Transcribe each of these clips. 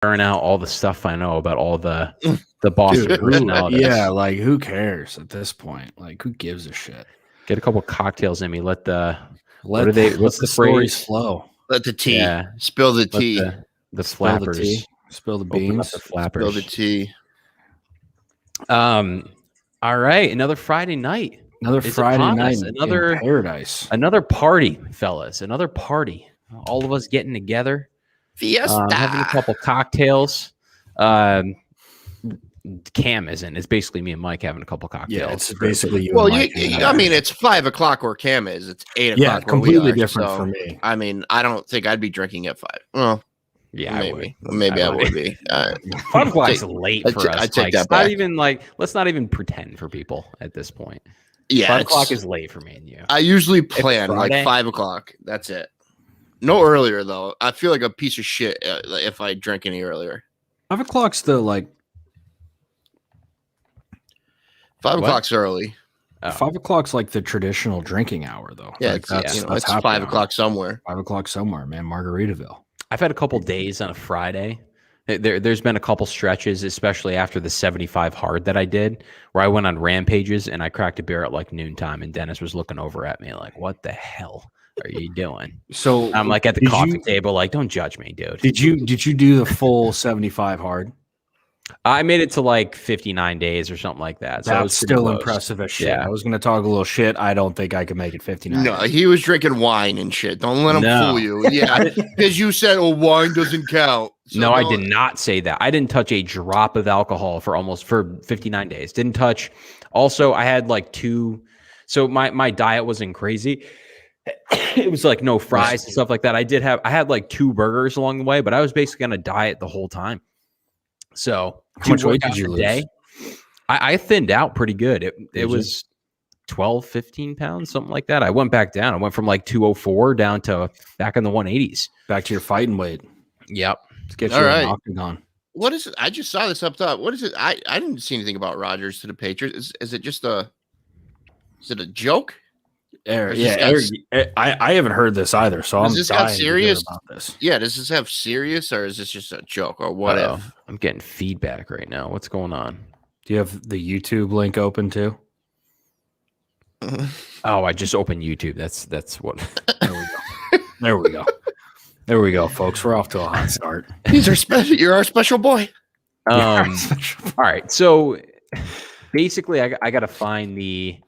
burn out all the stuff I know about all the Boston Dude, personalities. yeah, like who cares at this point? Like who gives a shit? Get a couple cocktails in me. What's let the stories phrase? flow. Let the tea. Yeah. Spill the tea. The Spill flappers. the tea. Spill the Open up beans. the flappers. Spill the tea. All right, another Friday night. Another Friday night in paradise. Another party, fellas. Another party. All of us getting together. Fiesta. Having a couple cocktails. Cam isn't. It's basically me and Mike having a couple cocktails. Yeah, it's basically you. Well, and Mike I mean, it's 5 o'clock where Cam is. It's 8 o'clock. Yeah, completely different for me. I mean, I don't think I'd be drinking at 5. Well, yeah, maybe I would be. 5 o'clock's late for us. I take that back. back. Let's not even pretend for people at this point. Yeah, 5 o'clock is late for me and you. I usually plan like 5 o'clock. That's it. No earlier though. I feel like a piece of shit if I drink any earlier. 5 o'clock's the like. 5 o'clock's early. Oh. 5 o'clock's like the traditional drinking hour, though. Yeah, like it's 5 o'clock somewhere. 5 o'clock somewhere, man. Margaritaville. I've had a couple days on a Friday. There's been a couple stretches, especially after the 75 hard that I did, where I went on rampages and I cracked a beer at like noontime, and Dennis was looking over at me like, "What the hell are you doing?" So I'm like at the coffee table, like, "Don't judge me, dude." Did you do the full 75 hard? I made it to like 59 days or something like that. So that's still impressive as shit. Yeah. I was going to talk a little shit. I don't think I could make it 59. No, he was drinking wine and shit. Don't let him fool you. Yeah, because you said, "Oh, wine doesn't count." So no, I did not say that. I didn't touch a drop of alcohol for 59 days. Didn't touch. Also, I had like 2. So my diet wasn't crazy. It was like no fries and stuff like that. I had like 2 burgers along the way, but I was basically on a diet the whole time. So how much weight did you lose? I thinned out pretty good. It was 12, 15 pounds, something like that. I went back down. I went from like 204 down to back in the 180s. Back to your fighting weight. Yep. Let's get you an octagon. What is it? I just saw this up top. What is it? I didn't see anything about Rodgers to the Patriots. Is it just a joke? Eric, I haven't heard this either. So I'm dying to hear about this. Yeah, does this have serious or is this just a joke or what? I'm getting feedback right now. What's going on? Do you have the YouTube link open too? Oh, I just opened YouTube. That's what. There we go. There we go, folks. We're off to a hot start. These are special. You're our special boy. All right. So basically, I got to find the.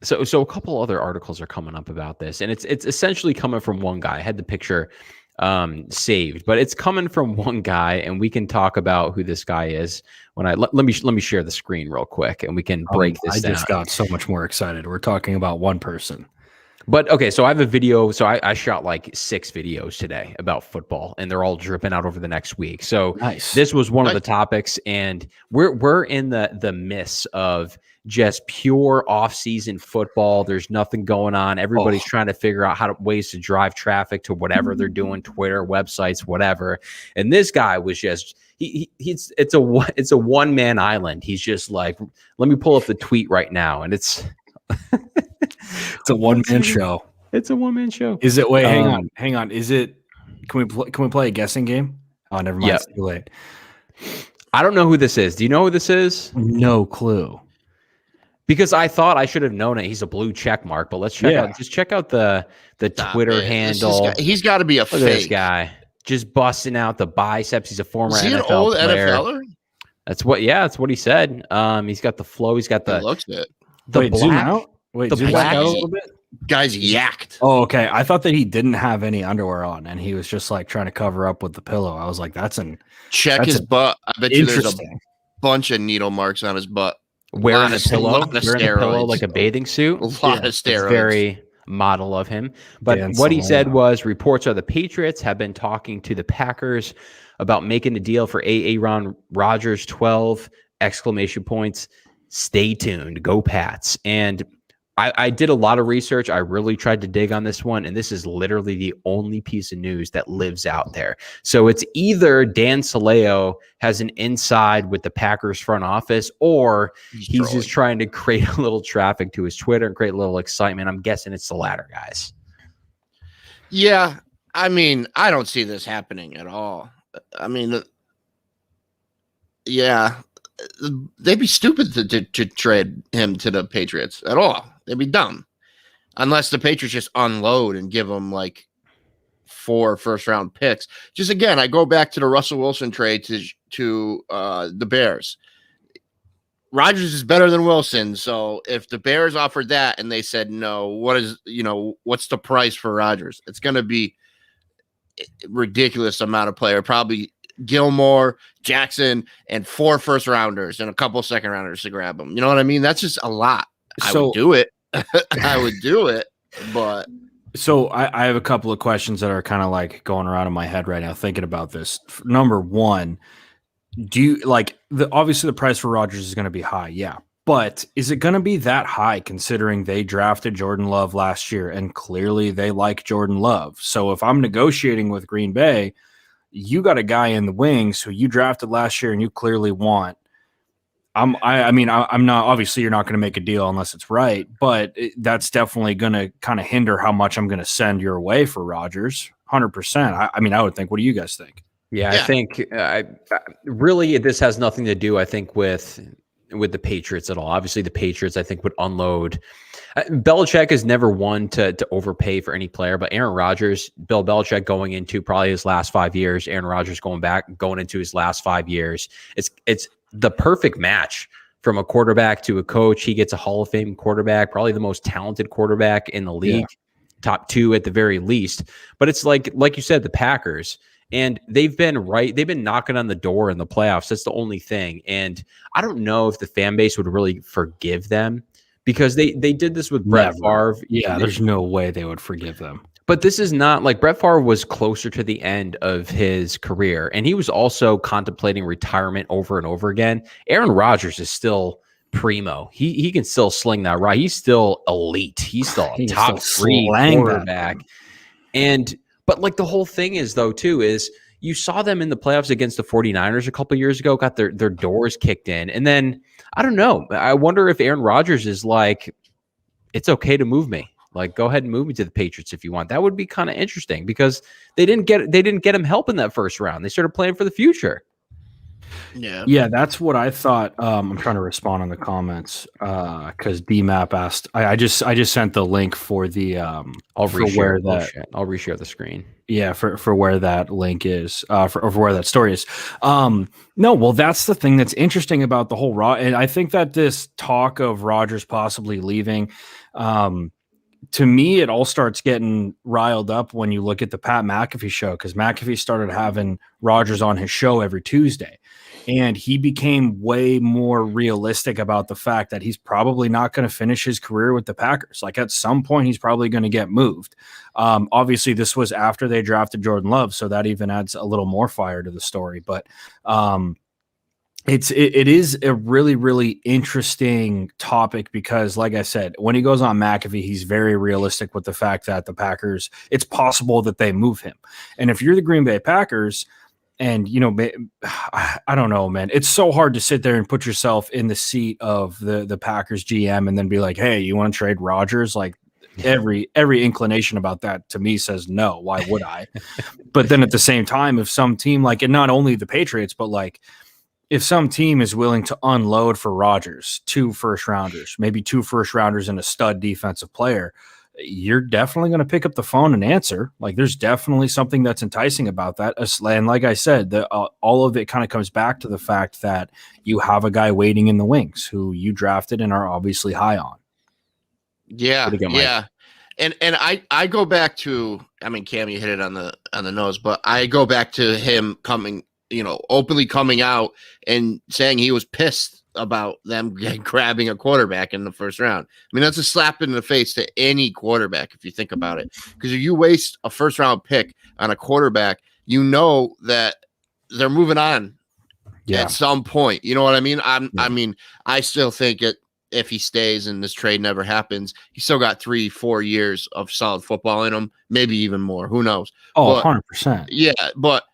So a couple other articles are coming up about this, and it's essentially coming from one guy. I had the picture saved, but it's coming from one guy, and we can talk about who this guy is when let me share the screen real quick, and we can break this down. I just got so much more excited. We're talking about one person. But okay, so I have a video. So I shot like 6 videos today about football, and they're all dripping out over the next week. So This was one of the topics, and we're in the midst of just pure off-season football. There's nothing going on. Everybody's trying to figure out ways to drive traffic to whatever they're doing, Twitter, websites, whatever. And this guy was just it's a one-man island. He's just like, let me pull up the tweet right now, and it's it's a one-man show. It's a one-man show. Is it? Wait, hang on. Is it? Can we play a guessing game? Oh, never mind. Yep. It's too late. I don't know who this is. Do you know who this is? No clue. Because I thought I should have known it. He's a blue check mark, but let's check out. Just check out the Twitter handle. He's got to be a fake. This guy just busting out the biceps. He's a former NFL an old player. NFLer? That's what he said. He's got the flow. He's got the. He looks it. Wait, zoom out. Wait, zoom out a little bit. Guy's yacked. Oh, okay. I thought that he didn't have any underwear on, and he was just like trying to cover up with the pillow. I was like, check his butt. I bet you there's a bunch of needle marks on his butt. Wearing a pillow like a bathing suit. A lot of steroids. Very model of him. But what he said was, reports are the Patriots have been talking to the Packers about making a deal for Aaron Rodgers 12 exclamation points. Stay tuned. Go Pats. And I did a lot of research. I really tried to dig on this one, and this is literally the only piece of news that lives out there. So it's either Dan Saleo has an inside with the Packers front office, or he's just trying to create a little traffic to his Twitter and create a little excitement. I'm guessing it's the latter, guys. Yeah, I mean, I don't see this happening at all. I mean, yeah, they'd be stupid to trade him to the Patriots at all. They'd be dumb. Unless the Patriots just unload and give him like 4 first-round picks. Just again, I go back to the Russell Wilson trade to the Bears. Rodgers is better than Wilson, so if the Bears offered that and they said no, what's the price for Rodgers? It's going to be ridiculous amount of player, probably Gilmore, Jackson, and 4 first-rounders and a couple second-rounders to grab them. You know what I mean? That's just a lot. I would do it. I would do it, but so I have a couple of questions that are kind of like going around in my head right now thinking about this. Number one, do you like obviously the price for Rodgers is going to be high, yeah, but is it going to be that high considering they drafted Jordan Love last year and clearly they like Jordan Love? So if I'm negotiating with Green Bay, you got a guy in the wings who you drafted last year and you clearly want. I'm not, obviously you're not going to make a deal unless it's right, but that's definitely going to kind of hinder how much I'm going to send your way for Rodgers. 100%. I would think, what do you guys think? Yeah, I think really this has nothing to do, I think, with the Patriots at all. Obviously the Patriots, I think, would unload. Belichick is never one to overpay for any player, but Aaron Rodgers, Bill Belichick going into probably his last 5 years, Aaron Rodgers going into his last 5 years. It's the perfect match from a quarterback to a coach. He gets a Hall of Fame quarterback, probably the most talented quarterback in the league, top 2 at the very least. But it's like you said, the Packers, and they've been knocking on the door in the playoffs. That's the only thing. And I don't know if the fan base would really forgive them because they did this with Brett Favre. Yeah, there's no way they would forgive them. But this is not like Brett Favre was closer to the end of his career, and he was also contemplating retirement over and over again. Aaron Rodgers is still primo. He can still sling that right. He's still elite. He's still a top 3 quarterback. But like the whole thing is though too is you saw them in the playoffs against the 49ers a couple of years ago, got their doors kicked in, and then I don't know. I wonder if Aaron Rodgers is like, it's okay to move me. Like, go ahead and move me to the Patriots if you want. That would be kind of interesting because they didn't get him help in that first round. They started playing for the future. Yeah, that's what I thought. I'm trying to respond on the comments because DMAP asked. I just sent the link for the. I'll reshare the screen. Yeah, for where that link is, for where that story is. No, well, that's the thing that's interesting about the whole and I think that this talk of Rodgers possibly leaving. To me, it all starts getting riled up when you look at the Pat McAfee show, because McAfee started having Rodgers on his show every Tuesday, and he became way more realistic about the fact that he's probably not going to finish his career with the Packers. Like at some point, he's probably going to get moved. Obviously, this was after they drafted Jordan Love, so that even adds a little more fire to the story. But it is a really, really interesting topic because, like I said, when he goes on McAfee, he's very realistic with the fact that the Packers, it's possible that they move him. And if you're the Green Bay Packers, and, I don't know, man, it's so hard to sit there and put yourself in the seat of the Packers GM and then be like, hey, you want to trade Rodgers? Like every inclination about that to me says no. Why would I? But then at the same time, if some team like, and not only the Patriots, but like, if some team is willing to unload for Rodgers, 2 first-rounders, maybe 2 first-rounders and a stud defensive player, you're definitely going to pick up the phone and answer. Like, there's definitely something that's enticing about that. And like I said, all of it kind of comes back to the fact that you have a guy waiting in the wings who you drafted and are obviously high on. Yeah, yeah. And I go back to, I mean, Cam, you hit it on the nose, but I go back to him openly coming out and saying he was pissed about them grabbing a quarterback in the first round. I mean, that's a slap in the face to any quarterback if you think about it. Because if you waste a first round pick on a quarterback, you know that they're moving on at some point. You know what I mean? I mean, I still think if he stays and this trade never happens, he's still got 3-4 years of solid football in him, maybe even more. Who knows? Oh, 100%. Yeah, but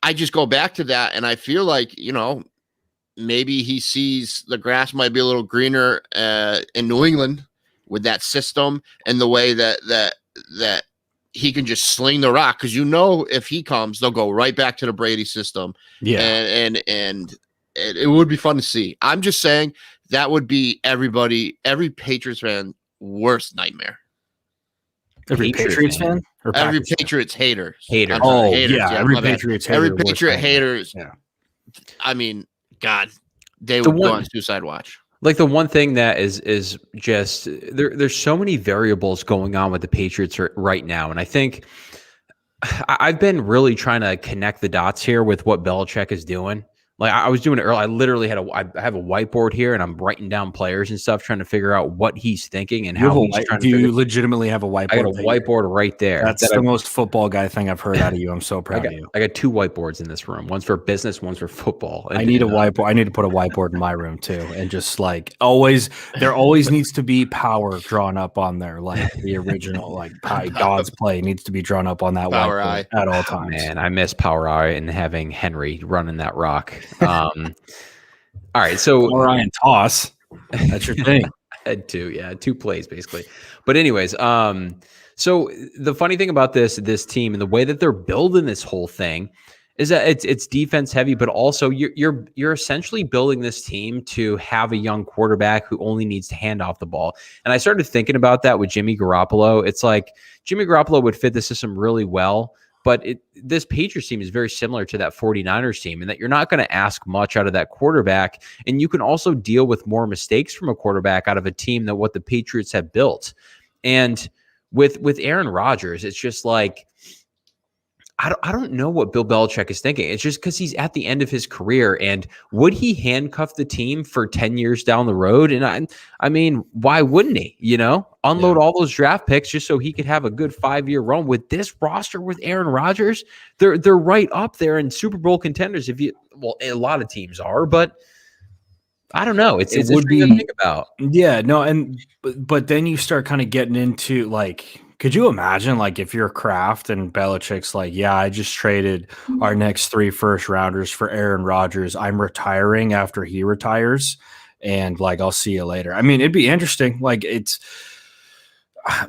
I just go back to that, and I feel like, maybe he sees the grass might be a little greener in New England with that system and the way that he can just sling the rock, because if he comes, they'll go right back to the Brady system. Yeah, and it would be fun to see. I'm just saying that would be every Patriots fan worst nightmare. Every Patriots fan? Or every Patriots hater. Oh, yeah, every Patriots hater. Every Patriot haters. Yeah. I mean, God, they would go on suicide watch. Like the one thing that is just there's so many variables going on with the Patriots right now. And I think I've been really trying to connect the dots here with what Belichick is doing. Like I was doing it earlier. I literally I have a whiteboard here and I'm writing down players and stuff, trying to figure out what he's thinking and how he's trying to. Do you legitimately have a whiteboard? I got a whiteboard right there. That's the most football guy thing I've heard out of you. I'm so proud of you. I got 2 whiteboards in this room. One's for business, one's for football. I need a whiteboard. I need to put a whiteboard in my room too. And just like always, there always needs to be power drawn up on there. Like the original, like God's play needs to be drawn up on that Power whiteboard eye at all times. Man, I miss Power Eye and having Henry running that rock. All right, so Power Eye and toss. That's your thing. I had 2 plays basically. But anyways, so the funny thing about this team and the way that they're building this whole thing is that it's defense heavy, but also you're essentially building this team to have a young quarterback who only needs to hand off the ball. And I started thinking about that with Jimmy Garoppolo. It's like Jimmy Garoppolo would fit the system really well. But this Patriots team is very similar to that 49ers team in that you're not going to ask much out of that quarterback. And you can also deal with more mistakes from a quarterback out of a team than what the Patriots have built. And with Aaron Rodgers, it's just like, I don't know what Bill Belichick is thinking. It's just because he's at the end of his career. And would he handcuff the team for 10 years down the road? And I mean, why wouldn't he, unload all those draft picks just so he could have a good 5-year run with this roster with Aaron Rodgers? They're right up there in Super Bowl contenders. A lot of teams are, but I don't know. It would be to think about. Yeah, no. But then you start kind of getting into like, could you imagine, like, if you're Kraft and Belichick's like, yeah, I just traded our next 3 first-rounders for Aaron Rodgers. I'm retiring after he retires, and, like, I'll see you later. I mean, it'd be interesting. Like,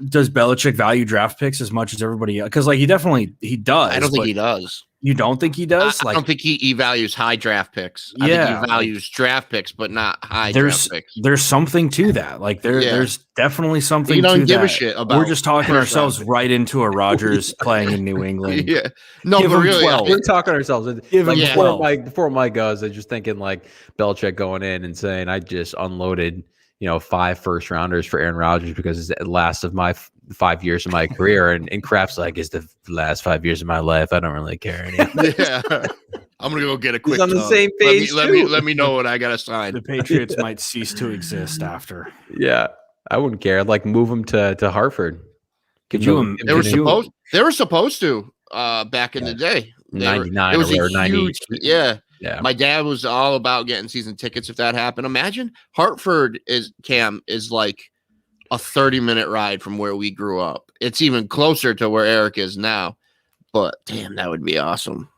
does Belichick value draft picks as much as everybody else? Because, like, he does. I don't think he does. You don't think he does? I don't think he values high draft picks. I think he values draft picks, but not high draft picks. There's something to that. Like there's definitely something to that. You don't give a shit about. We're just talking ourselves right into a Rodgers playing in New England. Yeah. No, give but really, 12. We're talking ourselves. Give him 12. Before Mike goes, I'm just thinking like Belichick going in and saying, I just unloaded 5 first-rounders for Aaron Rodgers because it's the last of my 5 years of my career. And Kraft's like, it's the last 5 years of my life. I don't really care anymore. Yeah. I'm going to go get a quick He's on the same page. Let me know what I got to sign. The Patriots might cease to exist after. Yeah. I wouldn't care. I'd like move him to Hartford. They were supposed to back in the day. 99 or 98. Yeah. My dad was all about getting season tickets if that happened. Imagine Hartford is like a 30-minute ride from where we grew up. It's even closer to where Eric is now. But damn, that would be awesome.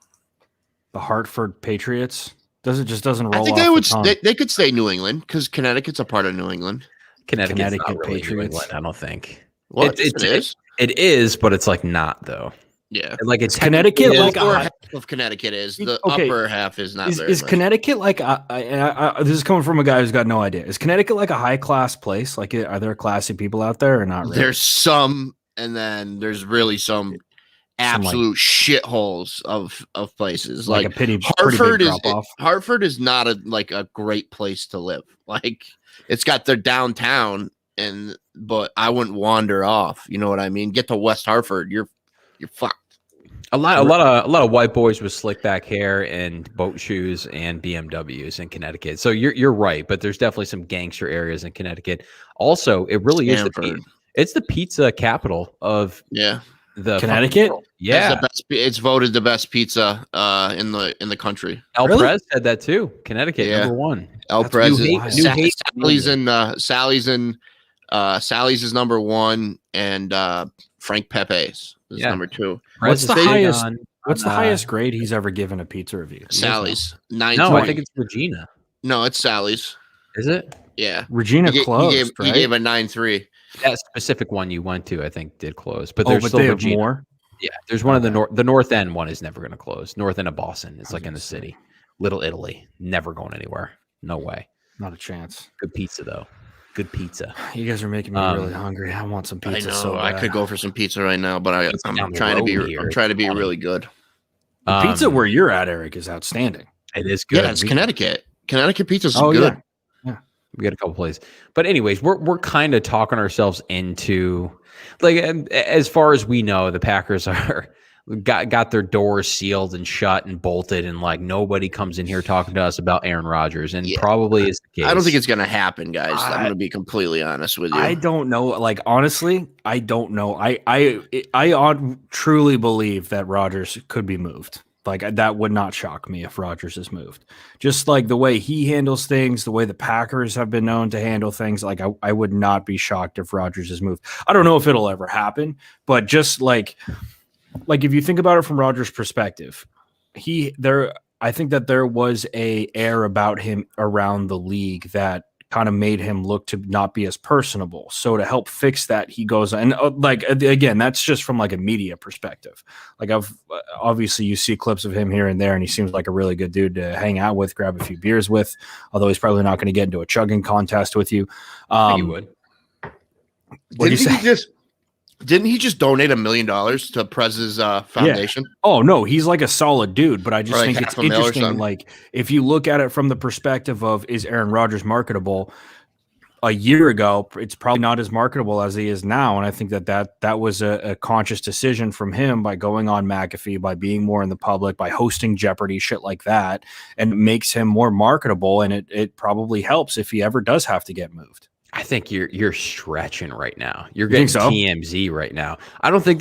The Hartford Patriots doesn't roll. I think they could stay New England because Connecticut's a part of New England. Connecticut really Patriots. England, I don't think. What it is? It is, but it's like not though. Yeah, like it's Connecticut. Like half of Connecticut is the upper half is not. Is Connecticut like? This is coming from a guy who's got no idea. Is Connecticut like a high class place? Like, are there classy people out there or not? Really? There's some, and then there's really some absolute shitholes of places. Like a Hartford is not a great place to live. Like it's got their downtown, but I wouldn't wander off. You know what I mean? Get to West Hartford, you're fucked. A lot of white boys with slick back hair and boat shoes and BMWs in Connecticut. So you're right, but there's definitely some gangster areas in Connecticut. Also, it really Stanford. It's the pizza capital of the Connecticut. Yeah, it's voted the best pizza in the country. El Prez said that too. Connecticut number 1. El Prez Sally's is number 1, and Frank Pepe's is number 2. What's the highest grade he's ever given a pizza review? Sally's. 9. No, I think it's Regina. No, it's Sally's. Is it? Yeah. Regina closed, he gave a 9.3. That specific one you went to, I think, did close. But there's still they Regina. Have more? Yeah, there's one of the North End one is never going to close. North End of Boston. It's like in the city. Little Italy. Never going anywhere. No way. Not a chance. Good pizza, though. Good pizza. You guys are making me really hungry. I want some pizza. I know. So I could go for some pizza right now, but I'm trying to be really good. The pizza where you're at, Eric, is outstanding. It is good. Yeah, it's Connecticut. Connecticut pizza's good. Yeah. We got a couple places. But anyways, we're kind of talking ourselves into, like, as far as we know, the Packers are got their doors sealed and shut and bolted, and like nobody comes in here talking to us about Aaron Rodgers, and probably is the case. I don't think it's going to happen, guys. I'm going to be completely honest with you. I don't know. Like, honestly, I don't know. I truly believe that Rodgers could be moved. Like, that would not shock me if Rodgers is moved. Just like the way he handles things, the way the Packers have been known to handle things, like I would not be shocked if Rodgers is moved. I don't know if it'll ever happen, but just like if you think about it from Rodgers' perspective, I think that there was a air about him around the league that kind of made him look to not be as personable. So to help fix that, he goes, and like, again, that's just from like a media perspective. Like, obviously you see clips of him here and there, and he seems like a really good dude to hang out with, grab a few beers with, although he's probably not going to get into a chugging contest with you. He would. What do you say? Didn't he just donate $1 million to Prez's foundation? Yeah. Oh no, he's like a solid dude, but I just think it's interesting. Like, if you look at it from the perspective of, is Aaron Rodgers marketable? A year ago, it's probably not as marketable as he is now, and I think that was a conscious decision from him by going on McAfee, by being more in the public, by hosting Jeopardy, shit like that, and it makes him more marketable, and it probably helps if he ever does have to get moved. I think you're stretching right now. You're getting TMZ right now. I don't think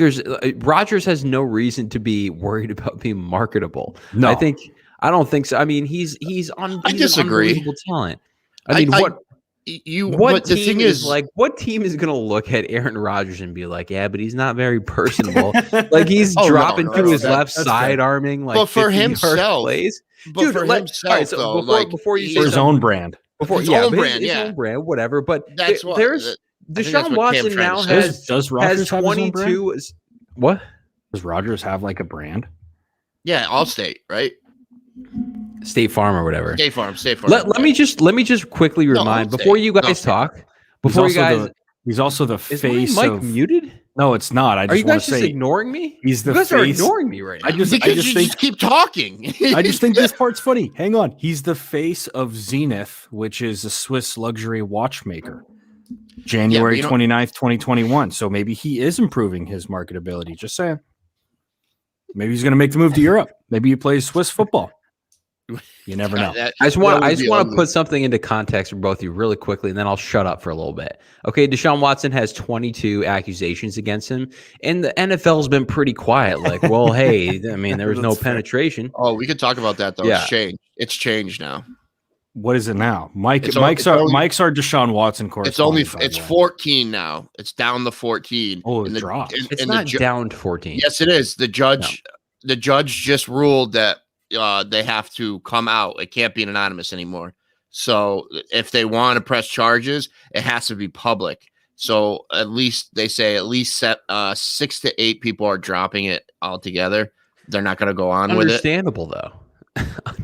Rodgers has no reason to be worried about being marketable. No, I don't think so. I mean, he's an unbelievable talent. What team is going to look at Aaron Rodgers and be like, yeah, but he's not very personable. Like, he's dropping to his left side arming, like, but for himself, plays. But for himself, though, before you for his own brand. His own brand, whatever. But that's Deshaun Watson now has Rodgers 22. What does Rodgers have, like a brand? Yeah, Allstate, right? State Farm or whatever. State Farm. Let me just quickly remind before you guys talk. He's also the face. Mike muted? No, it's not. Are you guys just ignoring me? He's the face. You guys are ignoring me right now. I just keep talking. I just think this part's funny. Hang on. He's the face of Zenith, which is a Swiss luxury watchmaker. January 29th, 2021. So maybe he is improving his marketability. Just saying. Maybe he's going to make the move to Europe. Maybe he plays Swiss football. You never know. I just want to put something into context for both of you really quickly, and then I'll shut up for a little bit. Okay, Deshaun Watson has 22 accusations against him, and the NFL's been pretty quiet. Like, well, hey, I mean, there was no penetration. Oh, we could talk about that though. Yeah. It's changed now. What is it now? Mike's our Deshaun Watson course. It's 14 now. It's down to 14. Oh, it dropped. It's not down to 14. Yes, it is. The judge just ruled that they have to come out. It can't be anonymous anymore. So if they want to press charges, it has to be public. So at least 6 to 8 people are dropping it altogether. They're not going to go on with it. Understandable, though.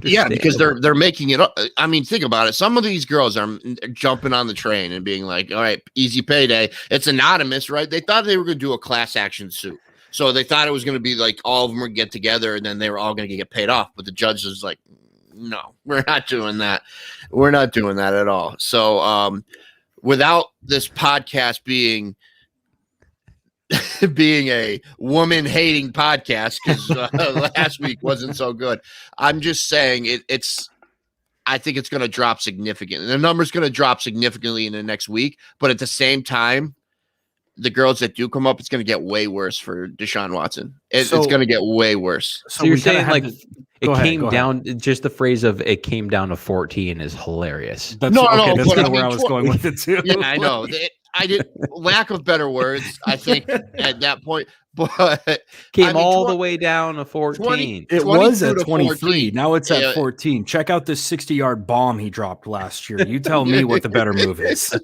Yeah, because they're making it up. I mean, think about it. Some of these girls are jumping on the train and being like, all right, easy payday. It's anonymous, right? They thought they were going to do a class action suit. So they thought it was going to be like all of them would get together and then they were all going to get paid off. But the judge was like, no, we're not doing that. We're not doing that at all. So without this podcast being a woman-hating podcast, because last week wasn't so good, I'm just saying I think it's going to drop significantly. The number's going to drop significantly in the next week. But at the same time, the girls that do come up, it's going to get way worse for Deshaun Watson. It's going to get way worse. So you're saying like it came down, just the phrase of it came down to 14 is hilarious. That's kind of where I was going with it too. Yeah, I know. I did lack of better words, I think, at that point. But all the way down to 14. It was at 23. Now it's at 14. Check out this 60-yard bomb he dropped last year. You tell me what the better move is.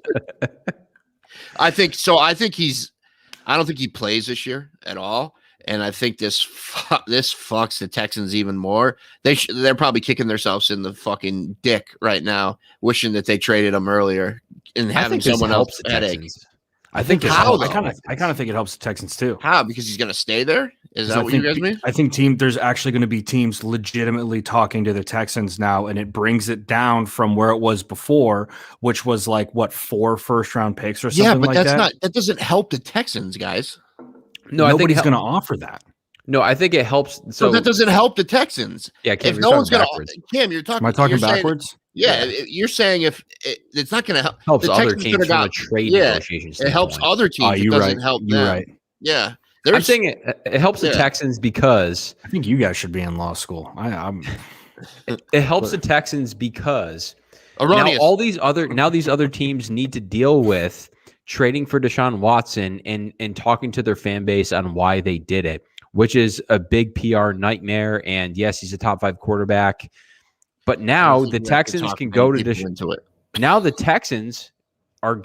I think so. I don't think he plays this year at all. And I think this fucks the Texans even more. They're probably kicking themselves in the fucking dick right now, wishing that they traded him earlier and having someone else headache. I think I kind of think it helps the Texans too. How? Because he's going to stay there? Is that what you guys mean? I think there's actually going to be teams legitimately talking to the Texans now, and it brings it down from where it was before, which was like 4 first-round picks or something like that. Yeah, but that doesn't help the Texans, guys. No, nobody's going to offer that. No, I think it helps. So that doesn't help the Texans. Yeah, Cam, if no one's going to, Cam, you're talking. Am I talking backwards? You're saying if it's not going to help, helps other teams from a trade negotiations. It helps other teams. It doesn't help them. You're right. Yeah, I'm saying it helps the Texans because I think you guys should be in law school. It helps the Texans because now these other teams need to deal with trading for Deshaun Watson and talking to their fan base on why they did it, which is a big PR nightmare. And yes, he's a top 5 quarterback, but now the Texans can go to now the Texans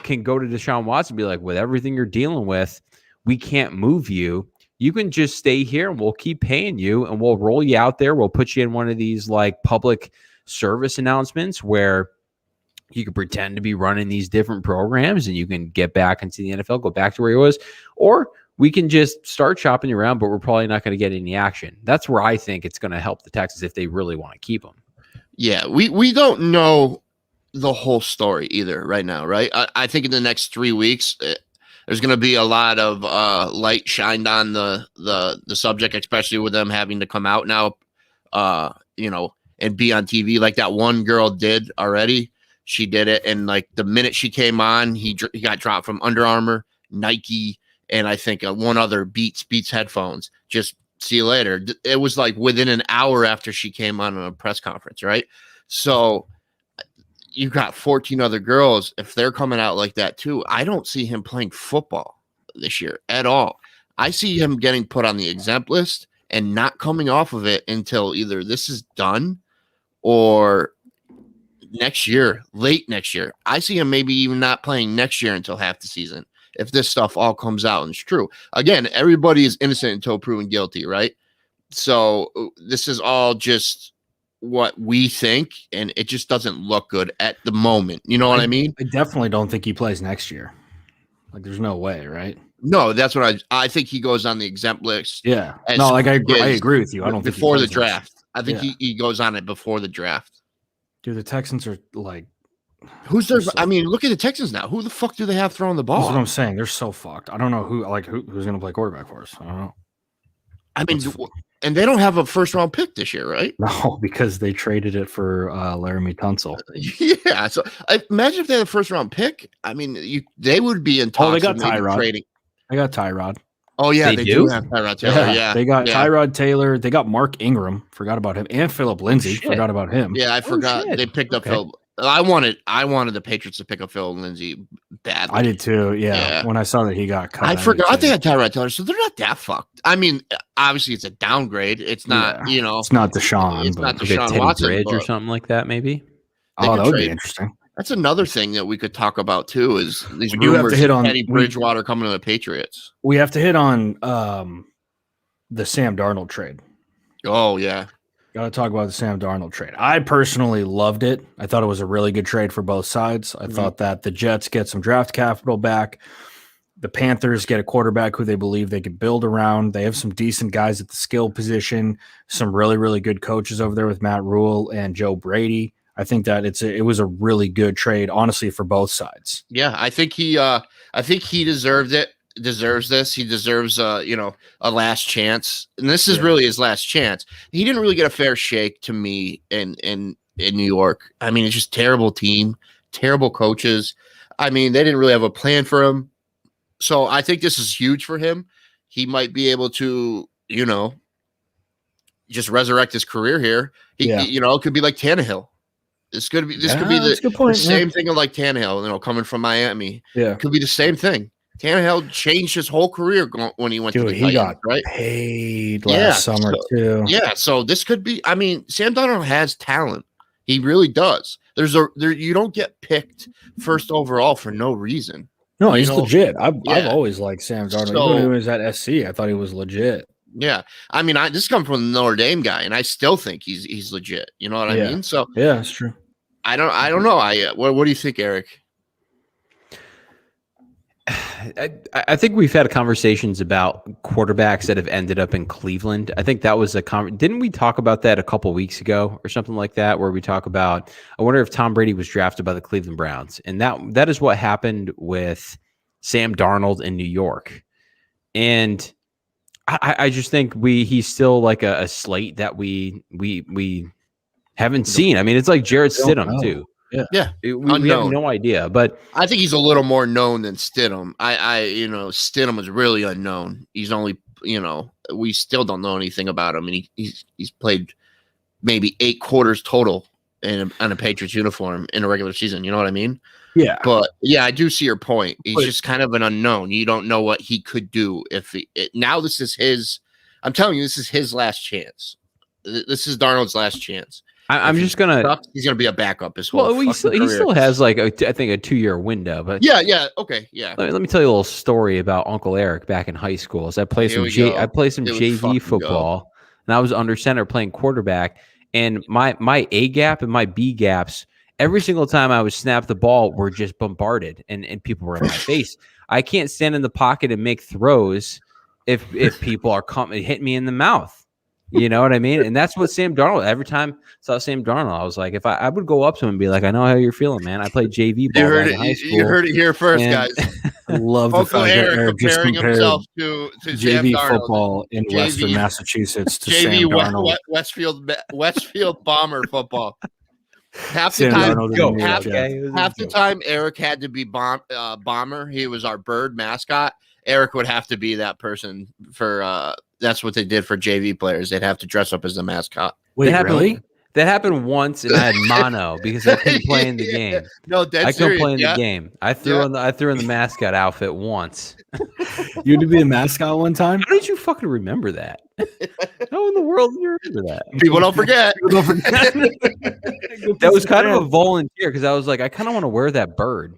can go to Deshaun Watson and be like, with everything you're dealing with, we can't move you. You can just stay here and we'll keep paying you and we'll roll you out there. We'll put you in one of these like public service announcements where you can pretend to be running these different programs and you can get back into the NFL, go back to where he was, or we can just start shopping you around, but we're probably not going to get any action. That's where I think it's going to help the Texans if they really want to keep him. Yeah, we don't know the whole story either right now, right? I think in the next 3 weeks, there's going to be a lot of light shined on the subject, especially with them having to come out now, and be on TV like that one girl did already. She did it, and like the minute she came on, he got dropped from Under Armour, Nike, and I think one other Beats headphones. Just see you later. It was like within an hour after she came on a press conference, right? So you got 14 other girls. If they're coming out like that too, I don't see him playing football this year at all. I see him getting put on the exempt list and not coming off of it until either this is done or next year, late next year. I see him maybe even not playing next year until half the season if this stuff all comes out and it's true. Again, everybody is innocent until proven guilty, right? So this is all just what we think, and it just doesn't look good at the moment. You know what I mean? I definitely don't think he plays next year. Like, there's no way, right? No, that's what I think he goes on the exempt list. Yeah. No, like I agree with you. I don't think before the draft. I think he goes on it before the draft. Dude, the Texans are like, who's their? I mean, look at the Texans now. Who the fuck do they have throwing the ball? That's what I'm saying. They're so fucked. I don't know who's going to play quarterback for us. I don't know. I mean, and they don't have a first round pick this year, right? No, because they traded it for Laramie Tunsil. Yeah. So imagine if they had a first round pick. I mean, they would be in talks. Oh, they got Tyrod. Trading. They got Tyrod. Oh yeah, they do have Tyrod Taylor. Yeah, they got Tyrod Taylor. They got Mark Ingram. Forgot about him, and Philip Lindsay. Forgot about him. Yeah, I forgot. They picked up Phil. I wanted the Patriots to pick up Phil Lindsay badly. I did too. Yeah. When I saw that he got cut, I forgot they had Tyrod Taylor, so they're not that fucked. I mean, obviously it's a downgrade. It's not, it's not Deshaun. It's not Deshaun Watson Bridge or something like that, maybe. Oh, that would be interesting. That's another thing that we could talk about too. Is these rumors of Teddy Bridgewater coming to the Patriots? We have to hit on the Sam Darnold trade. Oh yeah. Got to talk about the Sam Darnold trade. I personally loved it. I thought it was a really good trade for both sides. I thought that the Jets get some draft capital back. The Panthers get a quarterback who they believe they could build around. They have some decent guys at the skill position, some really, really good coaches over there with Matt Rule and Joe Brady. I think that it was a really good trade, honestly, for both sides. Yeah, I think he deserved it. Deserves this. He deserves a last chance, and this is really his last chance. He didn't really get a fair shake to me in New York. I mean, it's just terrible team, terrible coaches. I mean, they didn't really have a plan for him. So I think this is huge for him. He might be able to, just resurrect his career here. It could be like Tannehill. This could be the same thing like Tannehill, coming from Miami. Yeah, it could be the same thing. Tannehill changed his whole career when he went to the Titans, got right? Paid last summer too. Yeah, so this could be. I mean, Sam Darnold has talent. He really does. You don't get picked first overall for no reason. No, he's legit. I've always liked Sam Darnold. Even when he was at SC, I thought he was legit. Yeah, I mean, this comes from the Notre Dame guy, and I still think he's legit. You know what I mean? So yeah, that's true. I don't know. What do you think, Eric? I think we've had conversations about quarterbacks that have ended up in Cleveland. I think that was didn't we talk about that a couple weeks ago or something like that, where we talk about, I wonder if Tom Brady was drafted by the Cleveland Browns. And that is what happened with Sam Darnold in New York. And I just think he's still like a slate that we haven't seen. I mean, it's like Jarrett Stidham too. Yeah. We have no idea, but I think he's a little more known than Stidham. Stidham was really unknown. He's only, we still don't know anything about him, and he's played maybe 8 quarters total on a Patriots uniform in a regular season. You know what I mean? Yeah. But yeah, I do see your point. He's just kind of an unknown. You don't know what he could do now. This is his. I'm telling you, this is his last chance. This is Darnold's last chance. He's gonna be a backup as well. Well, he still has I think a 2-year window, but okay. Let me tell you a little story about Uncle Eric back in high school. I played some JV football, and I was under center playing quarterback. And my A gap and my B gaps, every single time I would snap the ball, were just bombarded, and people were in my face. I can't stand in the pocket and make throws if people are hitting me in the mouth. You know what I mean? And that's what Sam Darnold, every time I saw Sam Darnold, I was like, if I would go up to him and be like, I know how you're feeling, man. I played JV ball in high school. You heard it here first, guys. I love the fact that Eric just compared himself to JV Sam football in Western Massachusetts to JV Sam Darnold. Westfield Bomber football. Half the time, Eric had to be Bomber. He was our bird mascot. Eric would have to be that person for that's what they did for JV players. They'd have to dress up as the mascot. Wait, really? That happened once, and I had mono because I couldn't play in the game. No, I couldn't play in the game. I threw in the mascot outfit once. You had to be a mascot one time? How did you fucking remember that? How in the world do you remember that? People don't forget. That was kind of a volunteer because I was like, I kind of want to wear that bird.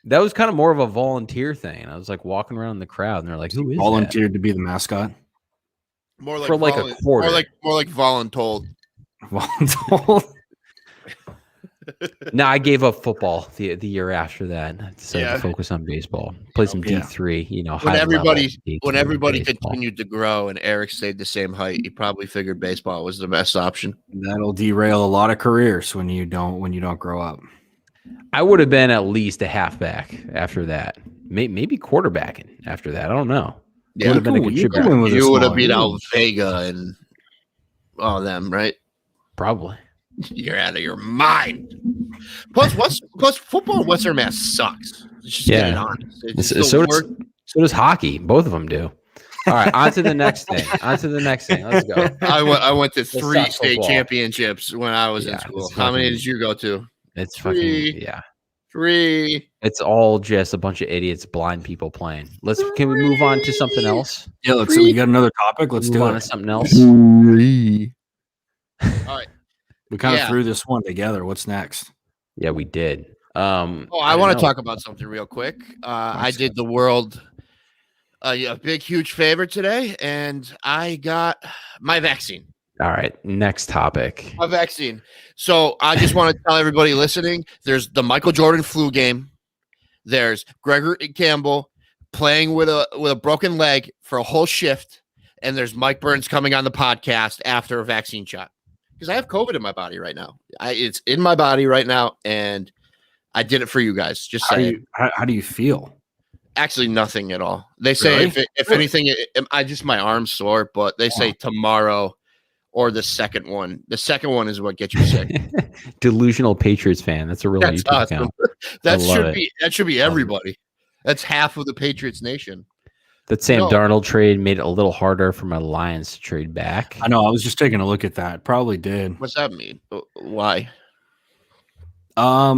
That was kind of more of a volunteer thing. I was like walking around in the crowd, and they're like, "Who is volunteered to be the mascot?" More like for like a quarter. More like voluntold. Voluntold. No, I gave up football the year after that. I decided to focus on baseball. Play some D3. When everybody continued to grow and Eric stayed the same height, he probably figured baseball was the best option. That'll derail a lot of careers when you don't grow up. I would have been at least a halfback after that. Maybe quarterbacking after that. I don't know. Yeah, would have been a contributor. You would have beat out Vega and all them, right? Probably. You're out of your mind. Plus football in Western Mass sucks. Let's just get it on. So does hockey. Both of them do. All right, on to the next thing. Let's go. I went to 3 state championships when I was in school. How many did you go to? It's 3. 3. It's all just a bunch of idiots, blind people playing. Can we move on to something else? Yeah, let's see. We got another topic. Let's move do on it. To something else. 3. All right. We kind of threw this one together. What's next? Yeah, we did. I want to talk about something real quick. I did the world a big, huge favor today, and I got my vaccine. All right, next topic. A vaccine. So I just want to tell everybody listening, there's the Michael Jordan flu game. There's Gregory Campbell playing with a broken leg for a whole shift. And there's Mike Burns coming on the podcast after a vaccine shot. Because I have COVID in my body right now. It's in my body right now, and I did it for you guys. Just saying. How do you feel? Actually, nothing at all. They say if anything, my arm's sore, but they say tomorrow or the second one. The second one is what gets you sick. Delusional Patriots fan. That's a real YouTube account. That should be everybody. That's half of the Patriots nation. That Sam Darnold trade made it a little harder for my Lions to trade back. I know. I was just taking a look at that. Probably did. What's that mean? Why? I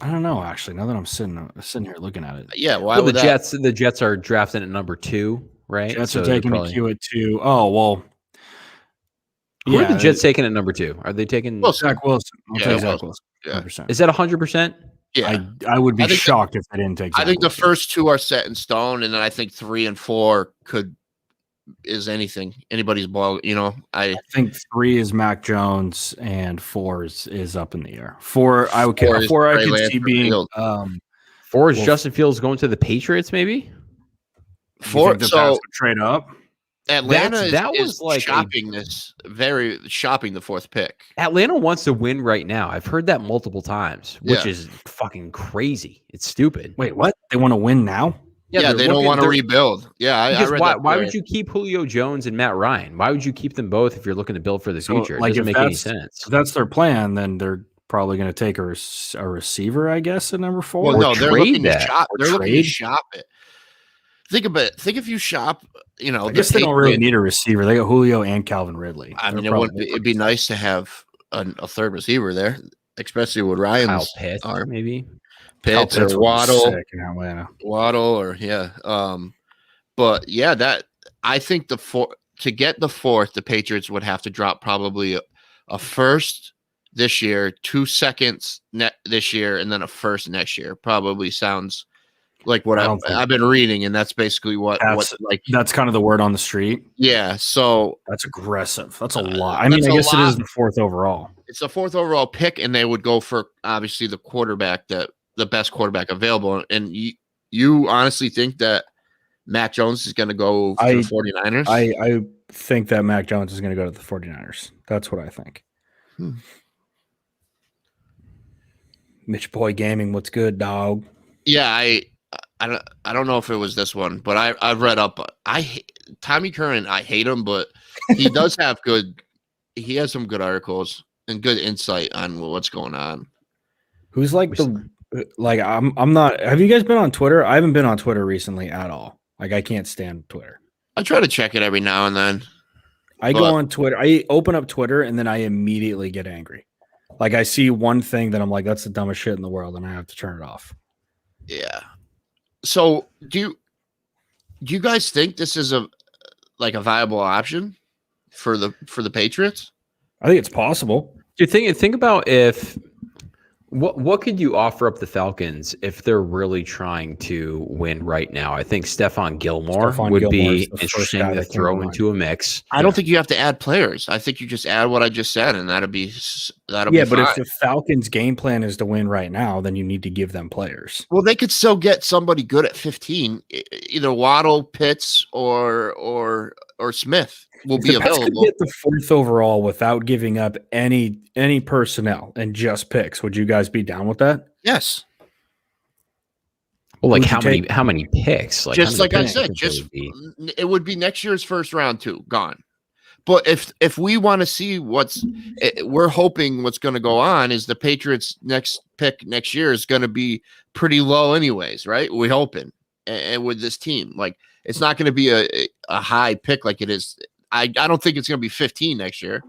don't know. Actually, now that I'm sitting here looking at it. Yeah. Why? Well, the Jets are drafting at number 2, right? Jets are taking the Q at 2. Oh well. Who are the Jets taking at number 2? Are they taking Zach Wilson? I'll take Zach Wilson. 100%. Is that 100%? Yeah, I would be shocked if they didn't take. I think the first two are set in stone, and then I think 3 and 4 is anybody's ball. I think 3 is Mac Jones, and 4 is up in the air. 4 I could see being 4 is Justin Fields going to the Patriots, maybe. 4 so trade up. Atlanta is like shopping the 4th pick. Atlanta wants to win right now. I've heard that multiple times, which is fucking crazy. It's stupid. Wait, what? They want to win now? Yeah, they don't want to rebuild. Yeah, I read why would you keep Julio Jones and Matt Ryan? Why would you keep them both if you're looking to build for the future? It doesn't make any sense. If that's their plan, then they're probably going to take a receiver, I guess, at number 4. Well, no, they're looking to shop. They're looking to shop it. Think about it. Think if you shop, I guess they don't really need a receiver. They got Julio and Calvin Ridley. I mean, it'd be nice to have a third receiver there, especially with Ryan's Pitts, maybe Pitts or Waddle. Waddle but yeah, that I think to get the 4th, the Patriots would have to drop probably a first this year, 2 seconds this year, and then a first next year. Probably sounds like what I've been reading, and that's basically that's kind of the word on the street. Yeah, so that's aggressive. That's a lot. I mean, I guess it is the 4th overall. It's the 4th overall pick, and they would go for obviously the quarterback, the best quarterback available. And you honestly think that Mac Jones is going to go to the 49ers? I think that Mac Jones is going to go to the 49ers. That's what I think. Mitch Boy Gaming, what's good, dog? Yeah, I don't know if it was this one, but I've read up. Tommy Curran, I hate him, but he does have he has some good articles and good insight on what's going on. Who's I'm not. Have you guys been on Twitter? I haven't been on Twitter recently at all. I can't stand Twitter. I try to check it every now and then. I go on Twitter. I open up Twitter and then I immediately get angry. I see one thing that I'm like, that's the dumbest shit in the world, and I have to turn it off. Yeah. So do you guys think this is a viable option for the Patriots? I think it's possible. Do you think about what could you offer up the Falcons if they're really trying to win right now? I think Stephon Gilmore would be interesting to throw into a mix. I don't think you have to add players. I think you just add what I just said, and that'll be but if the Falcons' game plan is to win right now, then you need to give them players. Well, they could still get somebody good at 15, either Waddle, Pitts, or Smith. Will be available. Could get the 4th overall without giving up any personnel and just picks. Would you guys be down with that? Yes. Well, how many picks? Just like I said, it would be next year's first round too, gone. But if we want to see we're hoping what's going to go on is the Patriots' next pick next year is going to be pretty low anyways, right? We're hoping, and with this team, it's not going to be a high pick like it is. I don't think it's going to be 15 next year.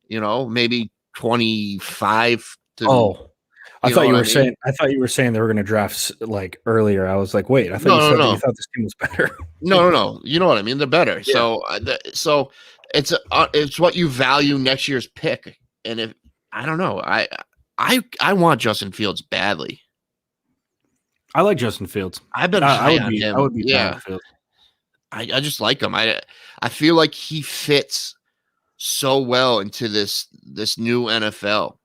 Maybe 25 to. I thought you were saying. I thought you were saying they were going to draft earlier. I was like, wait. I thought you thought this team was better. No. You know what I mean? They're better. Yeah. So it's what you value next year's pick. And if I don't know, I want Justin Fields badly. I like Justin Fields. I've been high on him. I would be Fields. I just like him. I feel like he fits so well into this new NFL.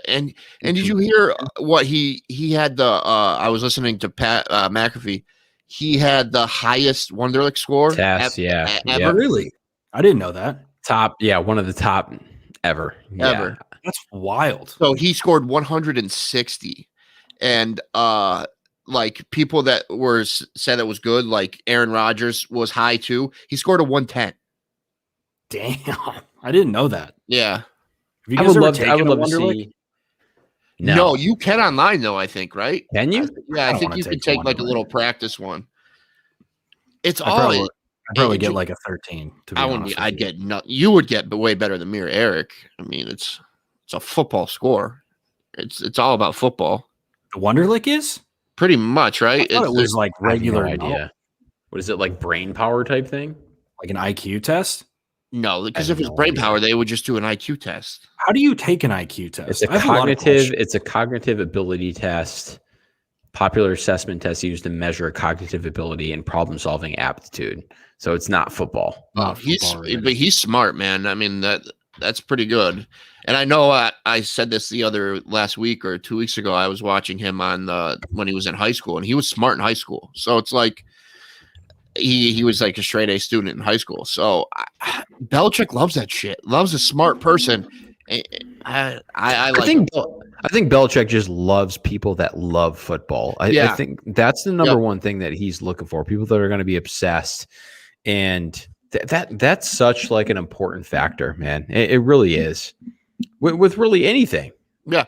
And did you hear what he had I was listening to Pat McAfee. He had the highest Wonderlic score ever. Really? I didn't know that. One of the top ever. Ever. That's wild. So he scored 160, and people that said it was good, like Aaron Rodgers was high too. He scored a 110. Damn, I didn't know that. Yeah, I would love to see. No, you can online though. I think, right? Can you? I think you can take a little practice one. It's I'd probably get a 13. I'd get you would get way better than me or Eric. I mean, it's a football score. It's all about football. The Wonderlic is. Pretty much, right? I thought it was regular idea. What is it, brain power type thing? Like an IQ test? No, because if it's brain power, they would just do an IQ test. How do you take an IQ test? It's a cognitive ability test, popular assessment test used to measure cognitive ability and problem-solving aptitude. So it's not football. But he's smart, man. I mean, that's pretty good. And I know I said this last week or 2 weeks ago. I was watching him when he was in high school, and he was smart in high school. So it's like he was like a straight A student in high school. So Belichick loves that shit. Loves a smart person. I think Belichick just loves people that love football. I think that's the number one thing that he's looking for. People that are going to be obsessed, and that's such like an important factor, man. It really is with really anything. Yeah.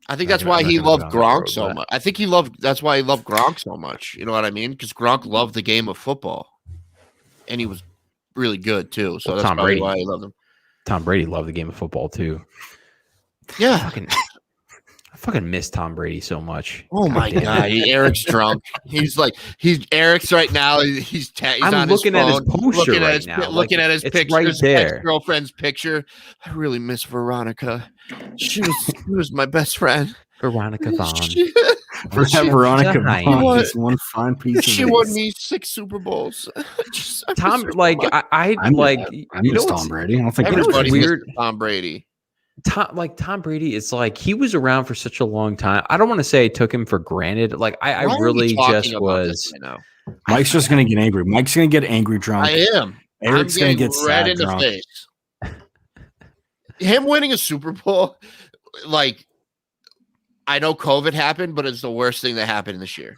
I think that's why he loved Gronk so much. That's why he loved Gronk so much. You know what I mean? Because Gronk loved the game of football, and he was really good too. So that's probably why he loved him. Tom Brady loved the game of football too. Yeah. I fucking miss Tom Brady so much. Oh my God. Eric's drunk. Eric's right now. He's I'm looking at his poster looking at his picture, right his there. Ex-girlfriend's picture. I really miss Veronica. She was my best friend. Veronica Vaughn. Veronica Vaughn is one fine piece of She won me 6 Super Bowls. Tom, like, I miss Tom Brady. I don't think everybody weird. Tom Brady. Tom Brady is like, he was around for such a long time. I don't want to say I took him for granted. Like I really just was. Mike's just gonna get angry. Mike's gonna get angry drunk. I am. Eric's gonna get red sad in drunk. the face. Him winning a Super Bowl, like, I know COVID happened, but it's the worst thing that happened this year.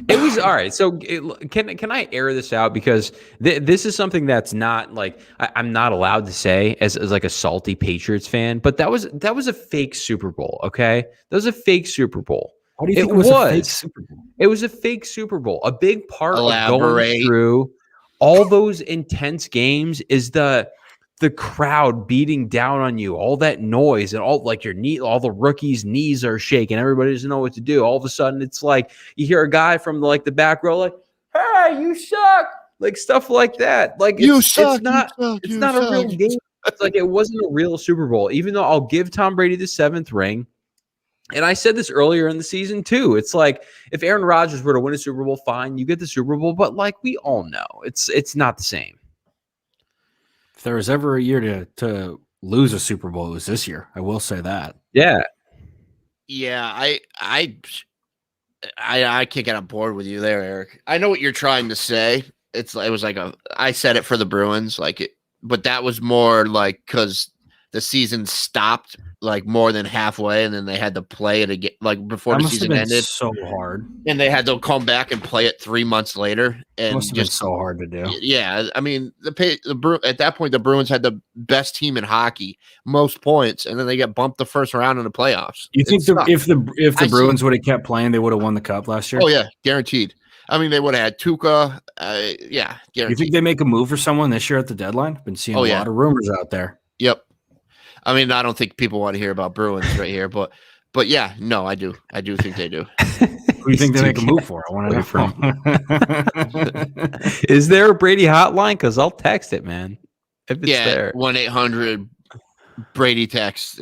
It was all right. So can I air this out, because this is something that's not like I'm not allowed to say as like a salty Patriots fan, but that was a fake Super Bowl. Okay, that was a fake Super Bowl. What do you think it was a fake Super Bowl? It was a fake Super Bowl. A big part of going through all those intense games is the crowd beating down on you, all that noise, and all like all the rookies' knees are shaking. Everybody doesn't know what to do. All of a sudden, it's like you hear a guy from the back row, like, "Hey, you suck!" Like stuff like that. Like it's not a real game. It's like it wasn't a real Super Bowl. Even though I'll give Tom Brady the 7th ring, and I said this earlier in the season too. It's like if Aaron Rodgers were to win a Super Bowl, fine, you get the Super Bowl. But like we all know, it's not the same. If there was ever a year to lose a Super Bowl, it was this year. I will say that. Yeah. Yeah, I can't get on board with you there, Eric. I know what you're trying to say. It was like I said it for the Bruins, but that was more like because the season stopped like more than halfway, and then they had to play it again like before the season ended. So hard, and they had to come back and play it 3 months later. And must have been so hard to do. Yeah, I mean at that point the Bruins had the best team in hockey, most points, and then they get bumped the first round in the playoffs. You think if the Bruins would have kept playing, they would have won the cup last year? Oh yeah, guaranteed. I mean, they would have had Tuukka. Yeah, guaranteed. You think they make a move for someone this year at the dedeadline? Been seeing a lot of rumors out there. Yep. I mean, I don't think people want to hear about Bruins right here, but yeah, no, I do. I do think they do. Who do you think they make a move for? I want to know. Is there a Brady hotline? Because I'll text it, man. If it's there, 1-800 Brady text.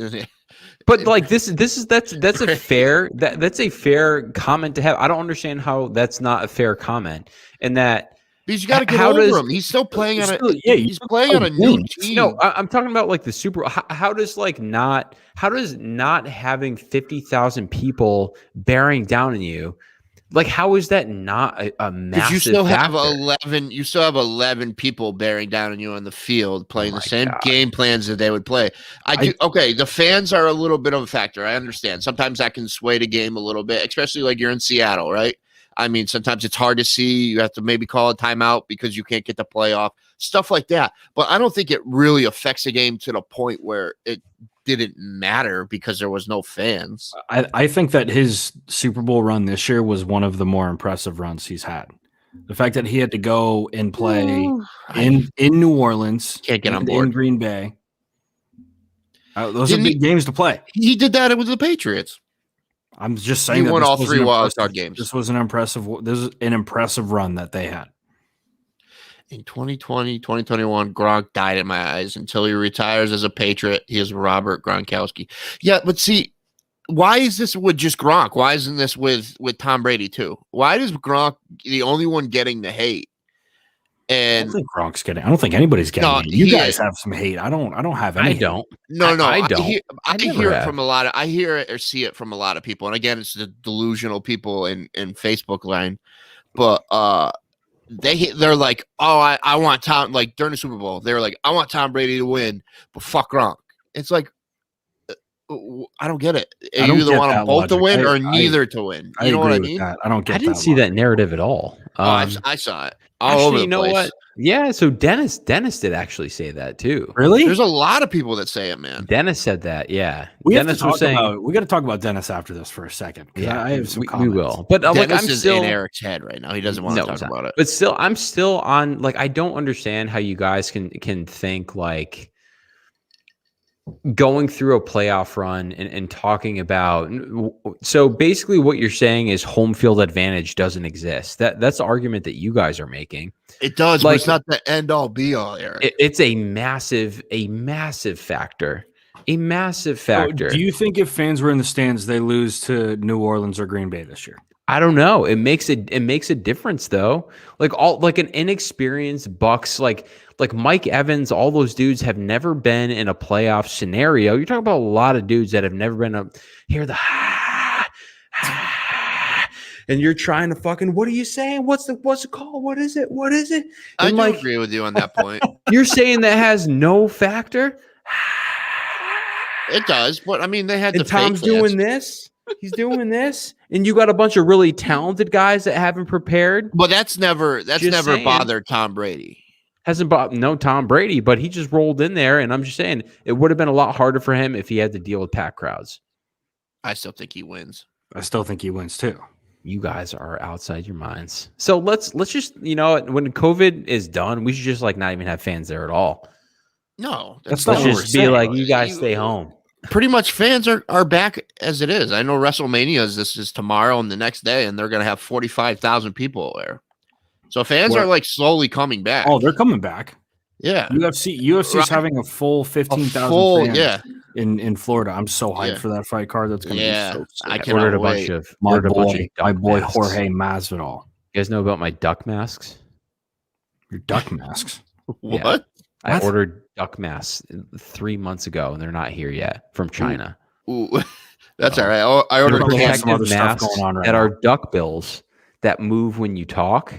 But like that's a fair that's a fair comment to have. I don't understand how that's not a fair comment, and that. Because you got to get over him. He's still playing on he's playing on a new team. No, I'm talking about like the Super. How does not having 50,000 people bearing down on you, like how is that not a massive? You still factor? have 11 people bearing down on you on the field playing the same game plans that they would play. Okay, the fans are a little bit of a factor. I understand. Sometimes that can sway the game a little bit, especially like you're in Seattle, right? I mean, sometimes it's hard to see. You have to maybe call a timeout because you can't get the playoff, stuff like that. But I don't think it really affects the game to the point where it didn't matter because there was no fans. I think that his Super Bowl run this year was one of the more impressive runs he's had. The fact that he had to go and play in New Orleans, can't get on board, in Green Bay. Those are big games to play. He did that with the Patriots. I'm just saying he won all 3 wild card games. This was an impressive run that they had. In 2020, 2021, Gronk died in my eyes. Until he retires as a Patriot, he is Robert Gronkowski. Yeah, but see, why is this with just Gronk? Why isn't this with Tom Brady too? Why is Gronk the only one getting the hate? And I don't think Gronk's getting. I don't think anybody's getting hate. You guys have some hate. I don't have any. I don't. No, I don't. I hear it from a lot of. I hear it or see it from a lot of people. And again, it's the delusional people in Facebook line. But they're like, oh, I want Tom, like during the Super Bowl, they were like, I want Tom Brady to win, but fuck Gronk. It's like, I don't get it. You either want them both to win or neither to win. You know what I mean? I don't get. I didn't see that narrative at all. I saw it all over the place. You know what? Yeah, so Dennis did actually say that too. Really? There's a lot of people that say it, man. Dennis said that. Yeah, we Dennis was saying we got to talk about Dennis after this for a second. Yeah, I have some comments. We will. But Dennis is still in Eric's head right now. He doesn't want to talk about it. But still, I'm still on. Like, I don't understand how you guys can think like going through a playoff run and talking about. So basically, what you're saying is home field advantage doesn't exist. That's the argument that you guys are making. It does, but it's not the end all be all, Eric. It's a massive factor. A massive factor. So do you think if fans were in the stands, they lose to New Orleans or Green Bay this year? I don't know. It makes a difference though. Like an inexperienced Bucks, like Mike Evans, all those dudes have never been in a playoff scenario. You're talking about a lot of dudes that have never been and you're trying to fucking, what are you saying? What's the call? What is it? And I do agree with you on that point. You're saying that has no factor? It does, but I mean, they had and Tom's doing this. He's doing this, and you got a bunch of really talented guys that haven't prepared. But that's never bothered Tom Brady. Hasn't bothered Tom Brady, but he just rolled in there, and I'm just saying it would have been a lot harder for him if he had to deal with packed crowds. I still think he wins. I still think he wins too. You guys are outside your minds. So let's just, when COVID is done, we should just not even have fans there at all. No, let's just be like, you guys stay home. Pretty much fans are back as it is. I know WrestleMania this is tomorrow and the next day, and they're going to have 45,000 people there. So fans are slowly coming back. Oh, they're coming back. Yeah. UFC's having a full 15,000 fans. Yeah. In Florida. I'm so hyped for that fight card. That's going to be so sick. I cannot wait. My boy Jorge Masvidal. You guys know about my duck masks? Your duck masks? What? Yeah. I ordered duck masks 3 months ago, and they're not here yet from China. Ooh. That's all right. I ordered some other stuff going on that are duck bills that move when you talk.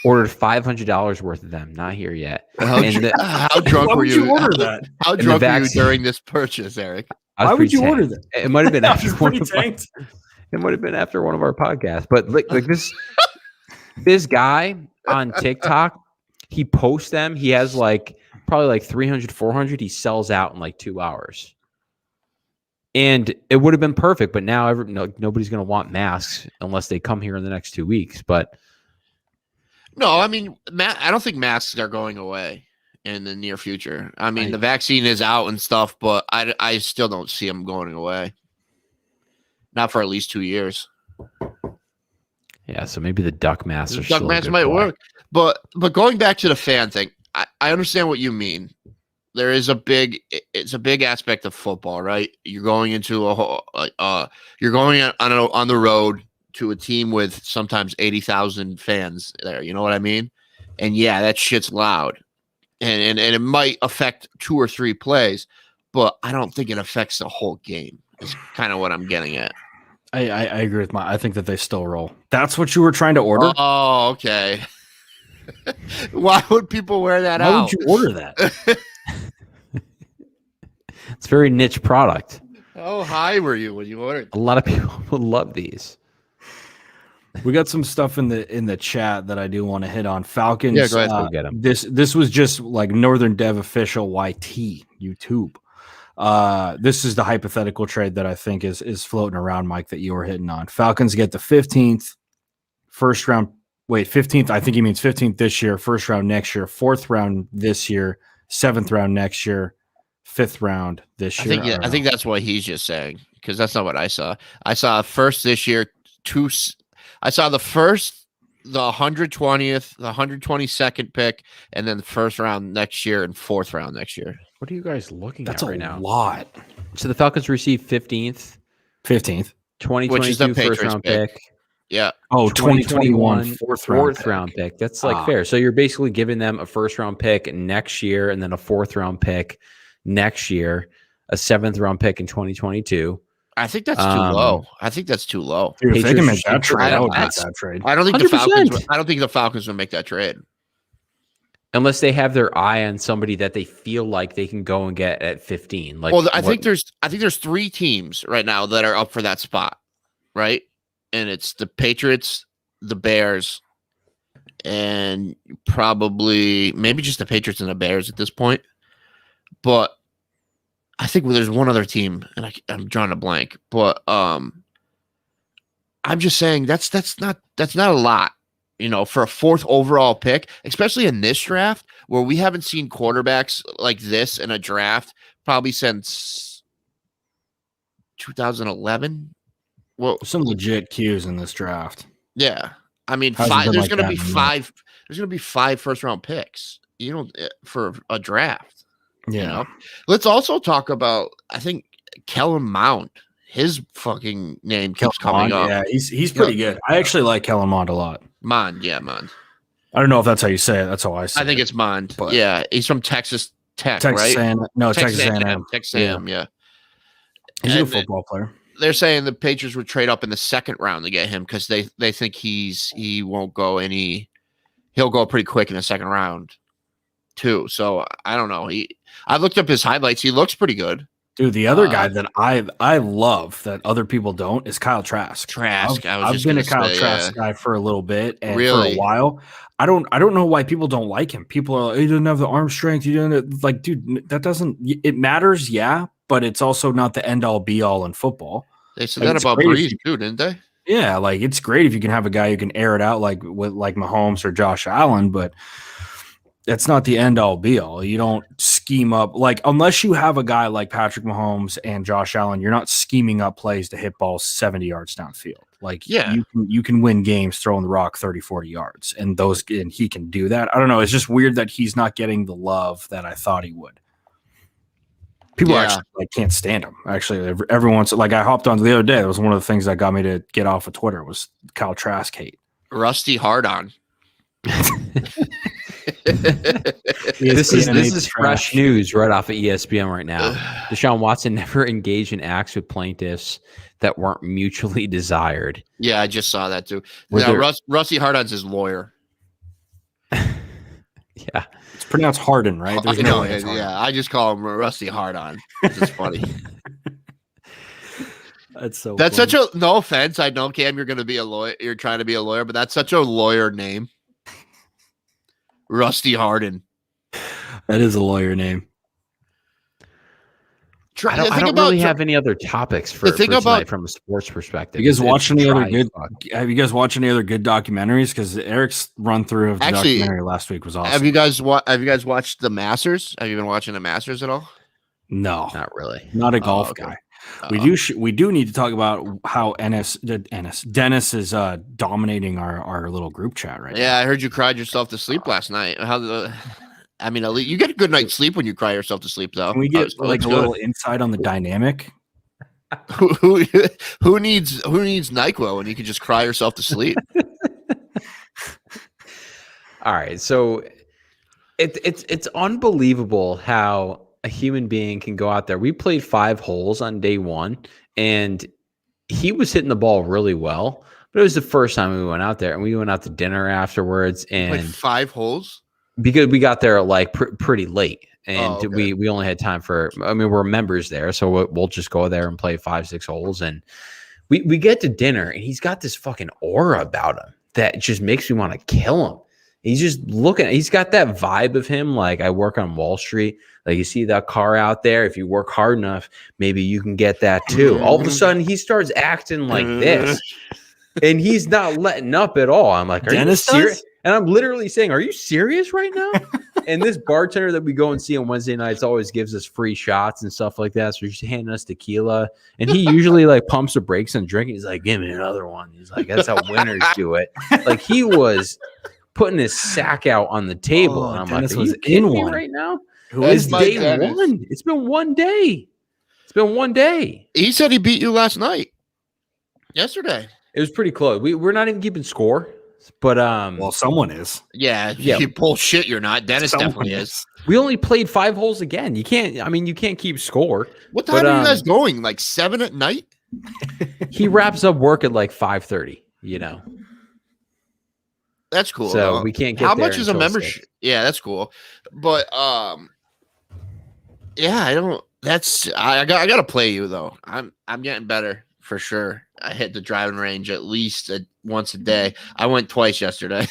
Ordered $500 worth of them. Not here yet. How drunk were you? Order that? How drunk were you during this purchase, Eric? Why would you order that? It might have been after one of our podcasts. But like this guy on TikTok, he posts them. He has probably 300, 400. He sells out in 2 hours. And it would have been perfect. But now nobody's going to want masks unless they come here in the next 2 weeks. But no, I mean, I don't think masks are going away in the near future. I mean, the vaccine is out and stuff, but I still don't see them going away. Not for at least 2 years. Yeah, so maybe the duck masks are duck masks might work. But going back to the fan thing, I understand what you mean. There is it's a big aspect of football, right? You're going into you're going on the road to a team with sometimes 80,000 fans there. You know what I mean? And yeah, that shit's loud. And it might affect 2 or 3 plays, but I don't think it affects the whole game. Is kind of what I'm getting at. I agree with I think that they still roll. That's what you were trying to order? Oh, okay. Why would people wear that out? Why would you order that? It's a very niche product. How high were you when you ordered? A lot of people would love these. We got some stuff in the chat that I do want to hit on. Falcons. Yeah, go ahead. Go get them. This was just Northern Dev Official YT YouTube. This is the hypothetical trade that I think is floating around, Mike, that you were hitting on. Falcons get the 15th first round. Wait, 15th. I think he means 15th this year, first round next year, 4th round this year, 7th round next year, 5th round this year. I think that's what he's just saying, because that's not what I saw. I saw first this year, I saw the first the 120th, the 122nd pick, and then the first round next year and fourth round next year. What are you guys looking at right now? That's a lot. So the Falcons received 15th, 2022 which is the first round pick. Yeah. Oh, 2021 fourth round pick. That's like fair. So you're basically giving them a first round pick next year, and then a fourth round pick next year, a seventh round pick in 2022. I think that's too low. Dude, if they can make that trade, I would make that trade. I don't think 100%. The Falcons. I don't think the Falcons would make that trade unless they have their eye on somebody that they feel like they can go and get at 15. Like, well, I think there's 3 teams right now that are up for that spot, right? And it's the Patriots, the Bears, and probably maybe just the Patriots and the Bears at this point. But I think there's one other team, and I'm drawing a blank. But I'm just saying that's not a lot, for a 4th overall pick, especially in this draft where we haven't seen quarterbacks like this in a draft probably since 2011. Well, some legit cues in this draft. Yeah, I mean, there's going to be 5. There's going to be 5 first round picks, for a draft. Yeah. Let's also talk about, I think, Kellen Mond. His fucking name keeps coming up. Yeah, he's pretty good. I actually like Kellen Mond a lot. Mond. I don't know if that's how you say it. That's how I say it. I think it's Mond. But yeah, he's from Texas Tech, Texas right? Texas A&M. Texas A&M, yeah. He's a football player. They're saying the Patriots would trade up in the 2nd round to get him because they think he won't go he'll go pretty quick in the 2nd round too. So I don't know. I looked up his highlights. He looks pretty good. Dude, the other guy that I love that other people don't is Kyle Trask. I've been a Kyle Trask guy for a little bit and for a while. I don't know why people don't like him. People are he doesn't have the arm strength. He doesn't like, dude, that doesn't it matters, yeah, but it's also not the end all be all in football. They said that about Breeze too, didn't they? Yeah, like it's great if you can have a guy who can air it out like Mahomes or Josh Allen, but that's not the end all be all. You don't scheme up unless you have a guy like Patrick Mahomes and Josh Allen, you're not scheming up plays to hit balls 70 yards downfield. You can win games throwing the rock 30, 40 yards and he can do that. I don't know. It's just weird that he's not getting the love that I thought he would. People actually can't stand him. Actually, everyone's I hopped on the other day. That was one of the things that got me to get off of Twitter was Kyle Trask hate. Rusty Hard-On. This is fresh news right off of ESPN right now. Deshaun Watson never engaged in acts with plaintiffs that weren't mutually desired. Yeah, I just saw that too. Rusty Hard-On's his lawyer. Yeah. It's pronounced Harden, right? There's no way. Yeah, I just call him Rusty Hard-On. It's funny. That's funny. Such a no offense. I know, Cam, you're gonna be a lawyer. You're trying to be a lawyer, but that's such a lawyer name. Rusty Harden. That is a lawyer name. I don't really have any other topics for tonight from a sports perspective. Have you guys watched any other good documentaries? Because Eric's run through of the documentary last week was awesome. Have you guys watched the Masters? Have you been watching the Masters at all? No, not really. Not a golf guy. We do need to talk about how Dennis is dominating our little group chat right now. Yeah, I heard you cried yourself to sleep last night. You get a good night's sleep when you cry yourself to sleep, though. Can we get a little insight on the dynamic? Who needs NyQuil when you can just cry yourself to sleep? All right, so it's unbelievable how a human being can go out there. We played 5 holes on day 1, and he was hitting the ball really well. But it was the first time we went out there, and we went out to dinner afterwards. And played 5 holes because we got there pretty late, and we only had time for. We're members there, so we'll just go there and play 5-6 holes. And we get to dinner, and he's got this fucking aura about him that just makes me want to kill him. He's just he's got that vibe of him. Like, I work on Wall Street. Like, you see that car out there. If you work hard enough, maybe you can get that too. All of a sudden he starts acting like this, and he's not letting up at all. I'm like, are you serious? And I'm literally saying, are you serious right now? And this bartender that we go and see on Wednesday nights always gives us free shots and stuff like that. So he's handing us tequila, and he usually like pumps the brakes on drinking. He's like, "Give me another one." He's like, "That's how winners do it." Like he was putting his sack out on the table, and I'm Dennis like, was "Are you kidding me one right now?" Who it's is day Dennis? one. It's been one day. It's been one day. He said he beat you last night. Yesterday. It was pretty close. We're not even keeping score, but well, someone is. Yeah. You bullshit. You're not. Dennis definitely is. We only played 5 holes again. You can't keep score. What time are you guys going? Like 7 at night? He wraps up work at like 5:30. That's cool. So we can't get. How much is a membership? 6. Yeah, that's cool. But yeah, I don't. I got to play you though. I'm getting better for sure. I hit the driving range at least once a day. I went twice yesterday.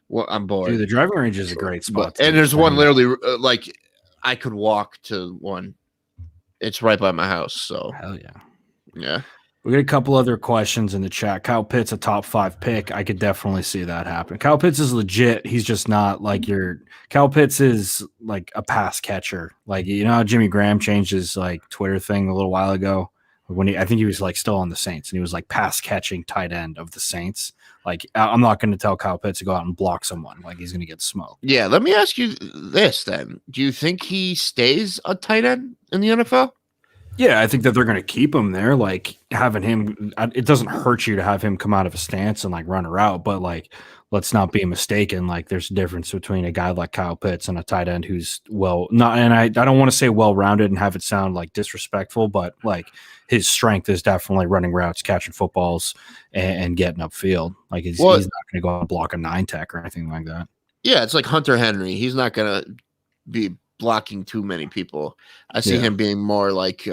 Well, I'm bored. Dude, the driving range is a great spot. And there's one literally like I could walk to one. It's right by my house. So hell yeah. Yeah. We got a couple other questions in the chat. Kyle Pitts, a top 5 pick. I could definitely see that happen. Kyle Pitts is legit. He's just not like Kyle Pitts is like a pass catcher. Like, how Jimmy Graham changed his like Twitter thing a little while ago when I think he was like still on the Saints and he was like pass catching tight end of the Saints. Like, I'm not going to tell Kyle Pitts to go out and block someone. Like, he's going to get smoked. Yeah. Let me ask you this then. Do you think he stays a tight end in the NFL? Yeah, I think that they're going to keep him there. Like having him, it doesn't hurt you to have him come out of a stance and like run a route. But like, let's not be mistaken. Like, there's a difference between a guy like Kyle Pitts and a tight end who's I don't want to say well-rounded and have it sound like disrespectful, but like his strength is definitely running routes, catching footballs, and getting upfield. Like he's not going to go out and block a 9-tech or anything like that. Yeah, it's like Hunter Henry. He's not going to be blocking too many people. I see him being more like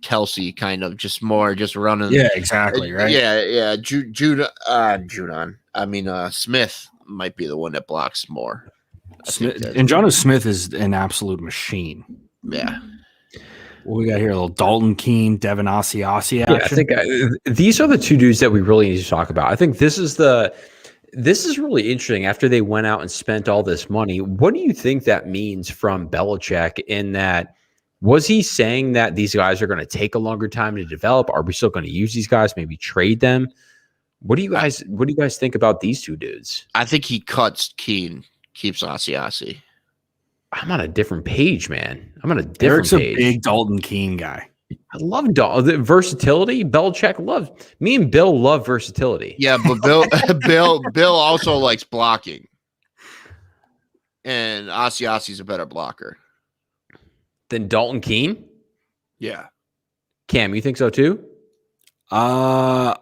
Kelsey, kind of just running. Yeah, exactly. Right. Yeah. Judon. I mean, Smith might be the one that blocks more. And Jonnu Smith is an absolute machine. Yeah. What we got here? A little Dalton Keene, Devin Asiasi action. Yeah, I think these are the 2 dudes that we really need to talk about. I think this is really interesting after they went out and spent all this money. What do you think that means from Belichick in that? Was he saying that these guys are going to take a longer time to develop? Are we still going to use these guys, maybe trade them? What do you guys think about these 2 dudes? I think he cuts Keene, keeps Asiasi. I'm on a different page, man. I'm on a different Eric's page. A big Dalton Keene guy. I love the versatility. Belichick loves me and Bill love versatility. Yeah, but Bill also likes blocking, and Asiasi's a better blocker than Dalton Keene. Yeah, Cam, you think so too? I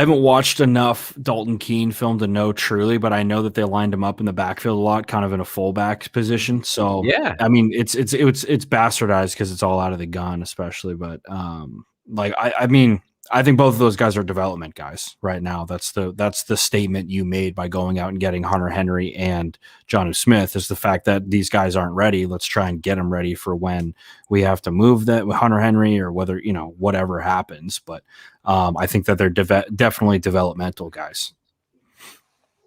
haven't watched enough Dalton Keene film to know truly, but I know that they lined him up in the backfield a lot, kind of in a fullback position. So yeah, I mean, it's bastardized because it's all out of the gun, especially. But I think both of those guys are development guys right now. That's the statement you made by going out and getting Hunter Henry and Jonnu Smith is the fact that these guys aren't ready. Let's try and get them ready for when we have to move that with Hunter Henry or whether, whatever happens. But I think that they're definitely developmental guys.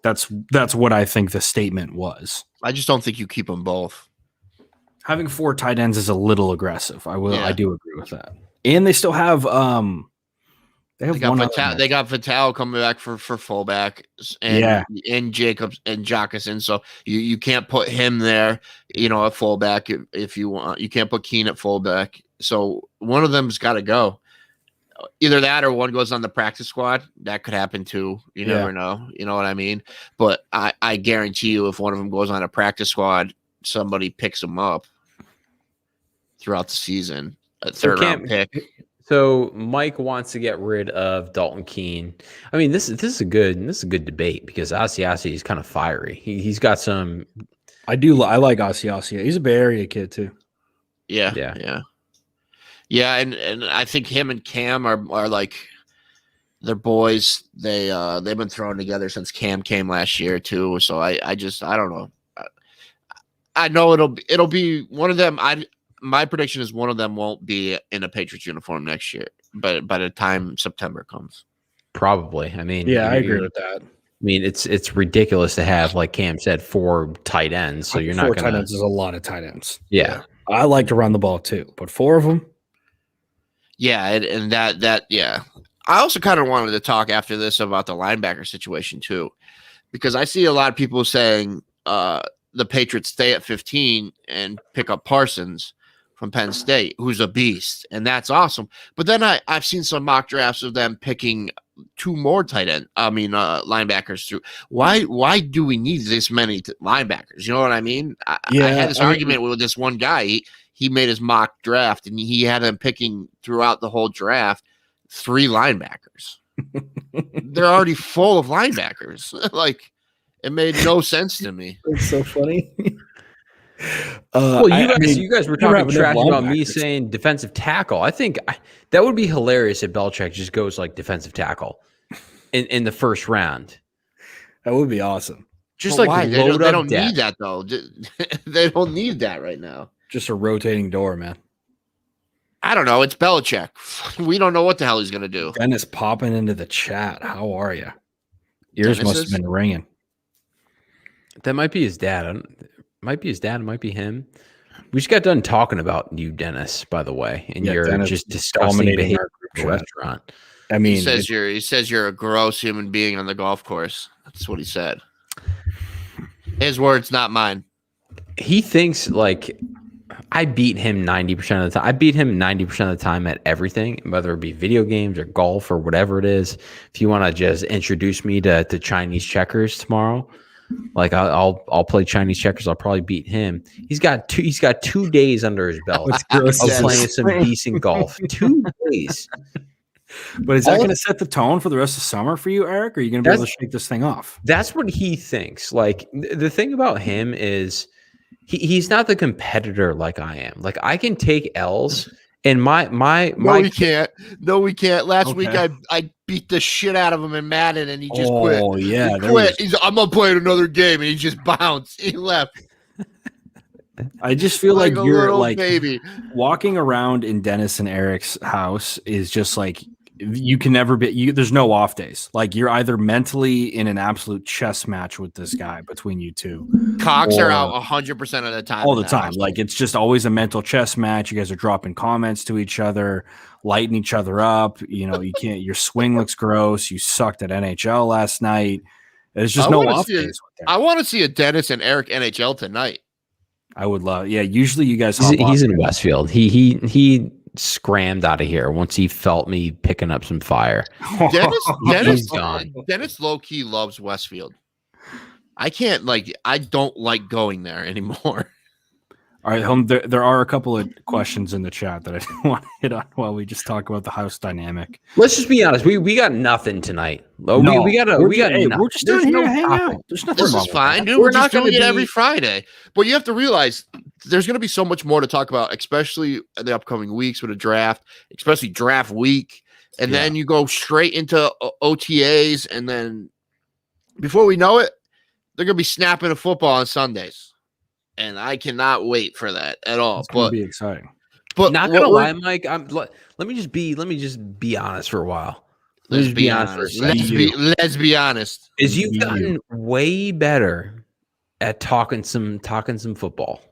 That's what I think the statement was. I just don't think you keep them both. Having 4 tight ends is a little aggressive. I do agree with that. And they still have They got Vital coming back for fullback and Jacobs and Jockerson. So you can't put him there, at fullback if you want. You can't put Keene at fullback. So one of them's got to go. Either that or one goes on the practice squad. That could happen too. You never know. You know what I mean? But I guarantee you, if one of them goes on a practice squad, somebody picks them up throughout the season. A third-round pick. So Mike wants to get rid of Dalton Keene. I mean, this is a good debate because Asiasi is kind of fiery. He's got some. I like Asiasi. He's a Bay Area kid too. Yeah. And I think him and Cam are like they're boys. They've been thrown together since Cam came last year too. So I don't know. I know it'll be one of them. My prediction is one of them won't be in a Patriots uniform next year, but by the time September comes. Probably. I mean, I agree with that. mean, it's ridiculous to have, like Cam said, 4 tight ends. So you're not going to. 4 tight ends is a lot of tight ends. Yeah. I like to run the ball too, but 4 of them. Yeah, and that yeah. I also kind of wanted to talk after this about the linebacker situation too, because I see a lot of people saying the Patriots stay at 15 and pick up Parsons from Penn State, who's a beast, and that's awesome. But then I've seen some mock drafts of them picking 2 more linebackers through. Why do we need this many linebackers? You know what I mean? I had this argument with this one guy. He made his mock draft, and he had them picking throughout the whole draft 3 linebackers. They're already full of linebackers. Like, it made no sense to me. It's so funny. Well, you guys were talking trash about me saying defensive tackle. I think that would be hilarious if Belichick just goes like defensive tackle in the first round. That would be awesome. Just like why? They don't need that though. They don't need that right now. Just a rotating door, man. I don't know. It's Belichick. We don't know what the hell he's going to do. Dennis popping into the chat. How are you? Ears must have been ringing. That might be his dad. Might be his dad. It might be him. We just got done talking about you, Dennis, by the way, and you're Dennis just disgusting behavior at the restaurant. I mean, he says you're a gross human being on the golf course. That's what he said. His words, not mine. He thinks like I beat him 90% of the time. I beat him 90% of the time at everything, whether it be video games or golf or whatever it is. If you want to just introduce me to Chinese checkers tomorrow, like I'll play Chinese checkers. I'll probably beat him. He's got 2 days under his belt of playing some decent golf. 2 days. But is that going to set the tone for the rest of summer for you, Eric? Or are you going to be able to shake this thing off? That's what he thinks. Like the thing about him is he's not the competitor like I am. Like I can take L's. And we can't. No, we can't. Last week I beat the shit out of him in Madden, and he just quit. Oh yeah, he quit. I'm gonna play another game, and he just bounced. He left. I just feel like you're like baby walking around in Dennis and Eric's house is just like you can never be. There's no off days. Like you're either mentally in an absolute chess match with this guy between you two. Cocks are out 100% of the time. All the time. Like it's just always a mental chess match. You guys are dropping comments to each other, lighting each other up. You know, you can't. Your swing looks gross. You sucked at NHL last night. There's just no off days. I want to see a Dennis and Eric NHL tonight. I would love. Yeah, usually you guys. He's in Westfield. He scrammed out of here once he felt me picking up some fire. Dennis low-key loves Westfield. I don't like going there anymore. All right, there are a couple of questions in the chat that I want to hit on while we just talk about the house dynamic. Let's just be honest. We got nothing tonight. We're just doing here to hang out. There's nothing wrong. This is fine, dude. We're not doing it every Friday. But you have to realize there's going to be so much more to talk about, especially in the upcoming weeks with a draft, especially draft week. And then you go straight into OTAs. And then before we know it, they're going to be snapping a football on Sundays. And I cannot wait for that at all. It's going to be exciting. But not going to lie, Mike, let me just be honest for a while. Let's be honest. Let's be honest. Is you've gotten way better at talking some football.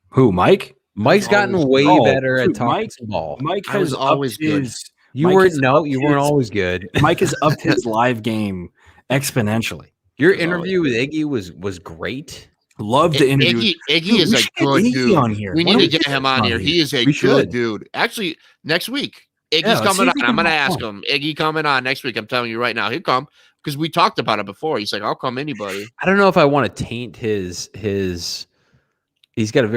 Who, Mike? Mike's gotten way better at talking some ball. Mike has always good. You weren't always good. Mike has upped his live game exponentially. Your interview with Iggy was great. Love the interview. Iggy is a good dude. On here. We need to get him on here. He is a good dude. Actually, next week, Iggy's coming on. I'm going to ask him. Iggy coming on next week. I'm telling you right now. He'll come because we talked about it before. He's like, I'll come anybody. I don't know if I want to taint his. He's got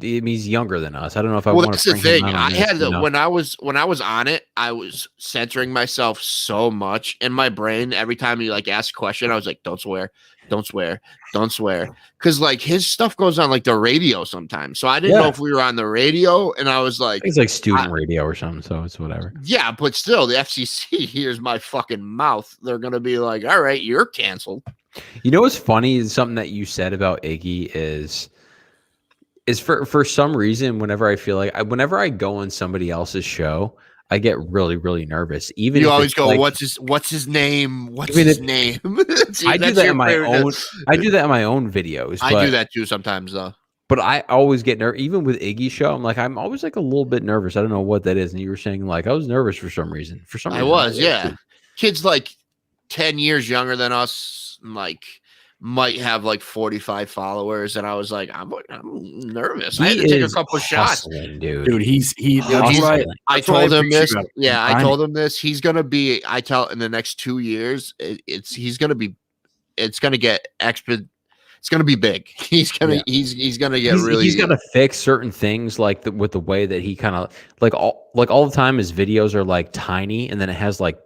he's younger than us. I don't know if I want to. Well, that's the thing. I had when I was on it, I was censoring myself so much in my brain. Every time you ask a question, I was like, "Don't swear, don't swear, don't swear," because his stuff goes on the radio sometimes. So I didn't know if we were on the radio, and I was like, "It's like student radio or something." So it's whatever. Yeah, but still, the FCC hears my fucking mouth. They're gonna be like, "All right, you're canceled." You know what's funny is something that you said about Iggy is for some reason, whenever I feel whenever I go on somebody else's show, I get really, really nervous. Even you if always go, like, what's his name? What's his name? See, I do that in my own. I do that in my own videos. I do that too sometimes, though. But I always get nervous. Even with Iggy's show, I'm always like a little bit nervous. I don't know what that is. And you were saying like I was nervous for some reason. I was, yeah. Kids like 10 years younger than us, like might have like 45 followers, and I was like, I'm nervous. I had to take a couple shots, dude. He's I told him this. Yeah, I told him this. He's gonna be. I tell in the next 2 years, he's gonna be. It's gonna get extra. It's gonna be big. He's gonna get really. He's gonna fix certain things like with the way that he kind of like all the time. His videos are like tiny, and then it has like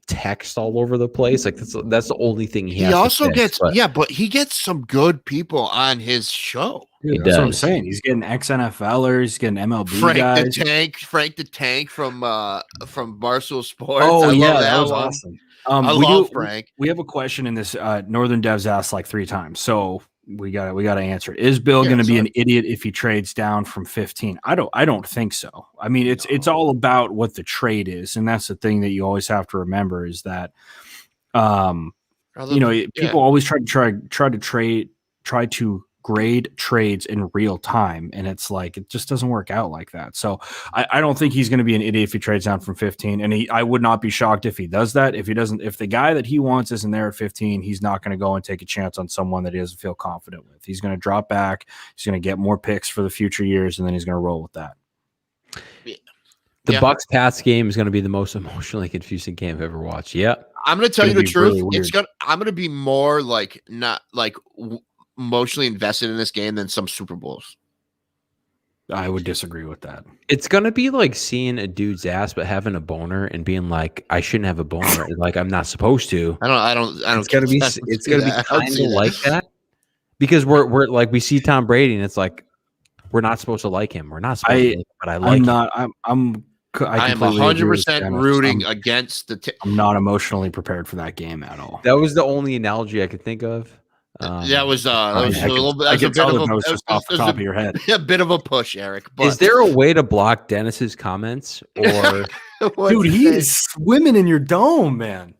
text all over the place. Like that's the only thing he has. He also to fix, gets but he gets some good people on his show. Dude, that's what I'm saying. He's getting ex-NFLers, he's getting MLB guys. Frank the Tank from Barstool Sports. Oh, that was awesome. I love Frank. We have a question in this. Northern Devs asked like 3 times, so we got to answer it. Is Bill going to be an idiot if he trades down from 15? I don't think so. I mean, it's all about what the trade is, and that's the thing that you always have to remember is that, people always try to grade trades in real time, and it's like it just doesn't work out like that. So I don't think he's going to be an idiot if he trades down from 15, and I would not be shocked if he does that. If the guy that he wants isn't there at 15, he's not going to go and take a chance on someone that he doesn't feel confident with. He's going to drop back, he's going to get more picks for the future years, and then he's going to roll with that. The Bucks-Pats game is going to be the most emotionally confusing game I've ever watched. Yeah, I'm going to tell you the truth. Really I'm going to be more like not like emotionally invested in this game than some Super Bowls. I would disagree with that. It's gonna be like seeing a dude's ass but having a boner and being like, I shouldn't have a boner, and like I'm not supposed to. I don't. It's gonna be kind of like that because we're like we see Tom Brady and it's like we're not supposed to like him. We're not supposed to like him, but I like him. I am 100% rooting against the. I'm not emotionally prepared for that game at all. That was the only analogy I could think of. That was a little bit. I can tell that was just off the top of your head. A bit of a push, Eric. But. Is there a way to block Dennis's comments? Or dude, he is swimming in your dome, man.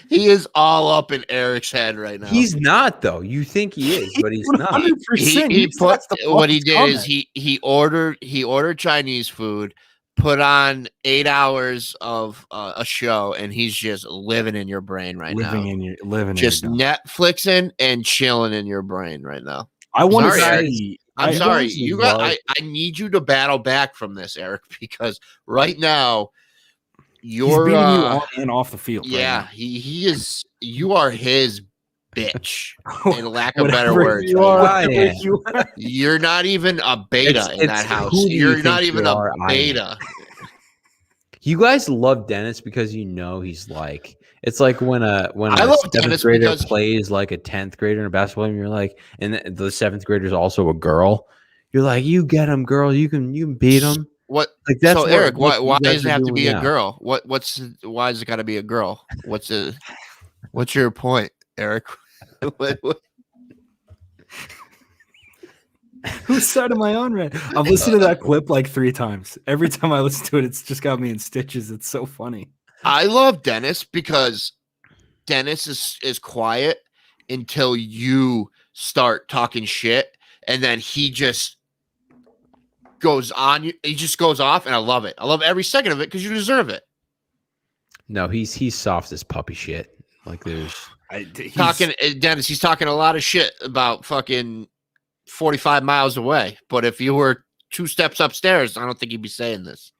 He is all up in Eric's head right now. He's not, though. You think he is, but he's not. What he did is he ordered Chinese food, put on 8 hours of a show, and he's just living in your brain right now. Just Netflixing and chilling in your brain right now. I'm sorry. I need you to battle back from this, Eric, because right now you're beating you on and off the field. Yeah, right he is. You are his bitch, in lack of better words. You're not even a beta in that house. You're not even a beta. You guys love Dennis because he's like it's like when a 7th grader plays like a 10th grader in a basketball game. You're like, and the 7th grader is also a girl. You're like, you get him, girl. You can beat him. What? Like that's so, Eric. Why does it have to be a girl? Why does it got to be a girl? What's your point, Eric? what? Whose side am I on, right? I've listened to that clip like 3 times. Every time I listen to it, it's just got me in stitches. It's so funny. I love Dennis because Dennis is quiet until you start talking shit, and then he just goes on. He just goes off, and I love it. I love every second of it because you deserve it. No, he's soft as puppy shit. Like there's Dennis. He's talking a lot of shit about fucking 45 miles away. But if you were 2 steps upstairs, I don't think he'd be saying this.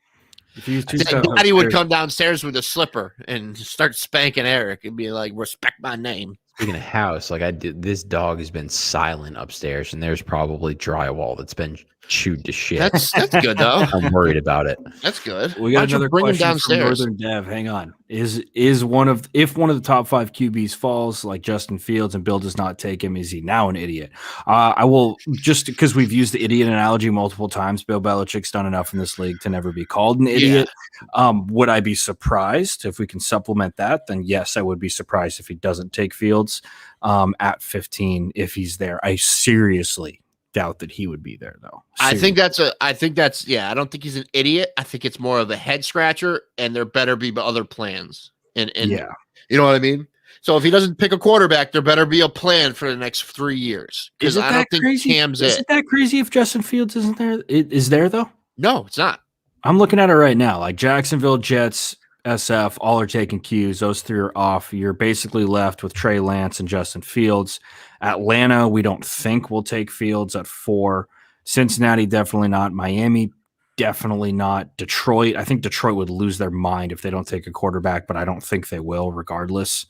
If he was 2 steps upstairs, Daddy would come downstairs with a slipper and start spanking Eric and be like, "Respect my name." Speaking of house, like I did, this dog has been silent upstairs, and there's probably drywall that's been chewed to shit. That's good though. I'm worried about it. That's good. We got another question from Northern Dev. Hang on. If one of the top 5 QBs falls, like Justin Fields, and Bill does not take him, is he now an idiot? I will, just because we've used the idiot analogy multiple times. Bill Belichick's done enough in this league to never be called an idiot. Yeah. Would I be surprised if we can supplement that? Then yes, I would be surprised if he doesn't take Fields at 15 if he's there. I seriously doubt that he would be there though. I think that's I don't think he's an idiot. I think it's more of a head scratcher, and there better be other plans. And yeah, you know what I mean? So if he doesn't pick a quarterback, there better be a plan for the next 3 years. Because I don't think Cam's it. Isn't that crazy if Justin Fields isn't there? It is there though? No, it's not. I'm looking at it right now. Like Jacksonville, Jets, SF, all are taking Qs. Those 3 are off. You're basically left with Trey Lance and Justin Fields. Atlanta, we don't think will take Fields at 4. Cincinnati, definitely not. Miami, definitely not. Detroit, I think Detroit would lose their mind if they don't take a quarterback, but I don't think they will regardless.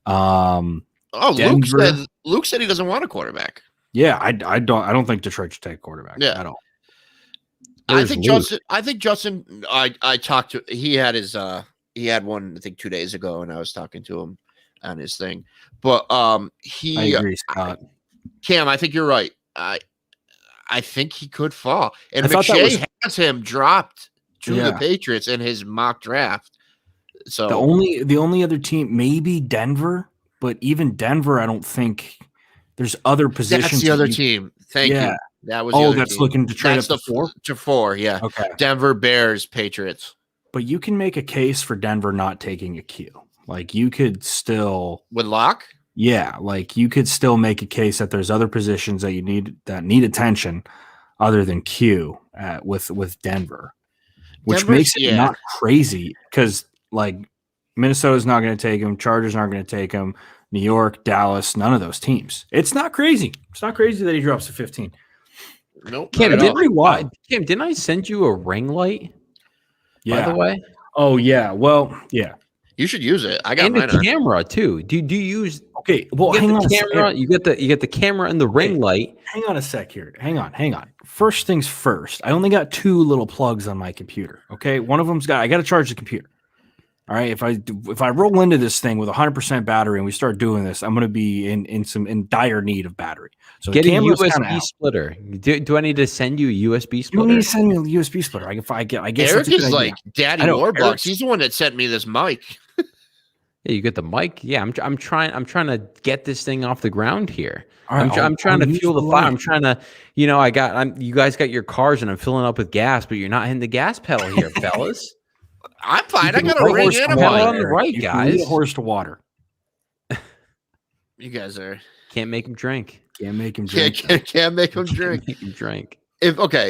Luke said he doesn't want a quarterback. Yeah, I don't think Detroit should take a quarterback at all. I think Justin. I talked to. He had one I think 2 days ago, and I was talking to him on his thing. But I agree, Scott. Cam, I think you're right. I think he could fall, and McShay has him dropped to the Patriots in his mock draft. So the only other team, maybe Denver, but even Denver, I don't think there's other positions. That's the other team. Thank you. That was that's team. Looking to trade up to 4? To 4, yeah. Okay. Denver, Bears, Patriots. But you can make a case for Denver not taking a Q. Like you could still with Locke? Yeah, like you could still make a case that there's other positions that need attention other than Q with Denver. Which makes it not crazy because like Minnesota's not going to take him, Chargers aren't going to take him, New York, Dallas, none of those teams. It's not crazy. It's not crazy that he drops to 15. Nope. Cam, didn't I send you a ring light? Yeah. By the way. Oh yeah. Well, yeah. You should use it. I got and the camera too. Do you use? Okay. Well, hang on. Camera. You get the camera and the ring light. Hang on a sec here. Hang on. First things first. I only got 2 little plugs on my computer. Okay. One of them's I got to charge the computer. All right. If I roll into this thing with 100% battery and we start doing this, I'm going to be in dire need of battery. So get a USB splitter. Do I need to send you a USB splitter? You don't need to send me a USB splitter. I guess Eric is like Daddy Warbucks. He's the one that sent me this mic. Yeah, you get the mic. Yeah, I'm trying to get this thing off the ground here. All right, I'm trying to fuel the fire. I'm trying to, you guys got your cars and I'm filling up with gas, but you're not hitting the gas pedal here, fellas. I'm fine. I got a ring and a mic on the right, guys. Need a horse to water. You guys can't make him drink. Can't make him drink. Can't make him drink. Make him drink.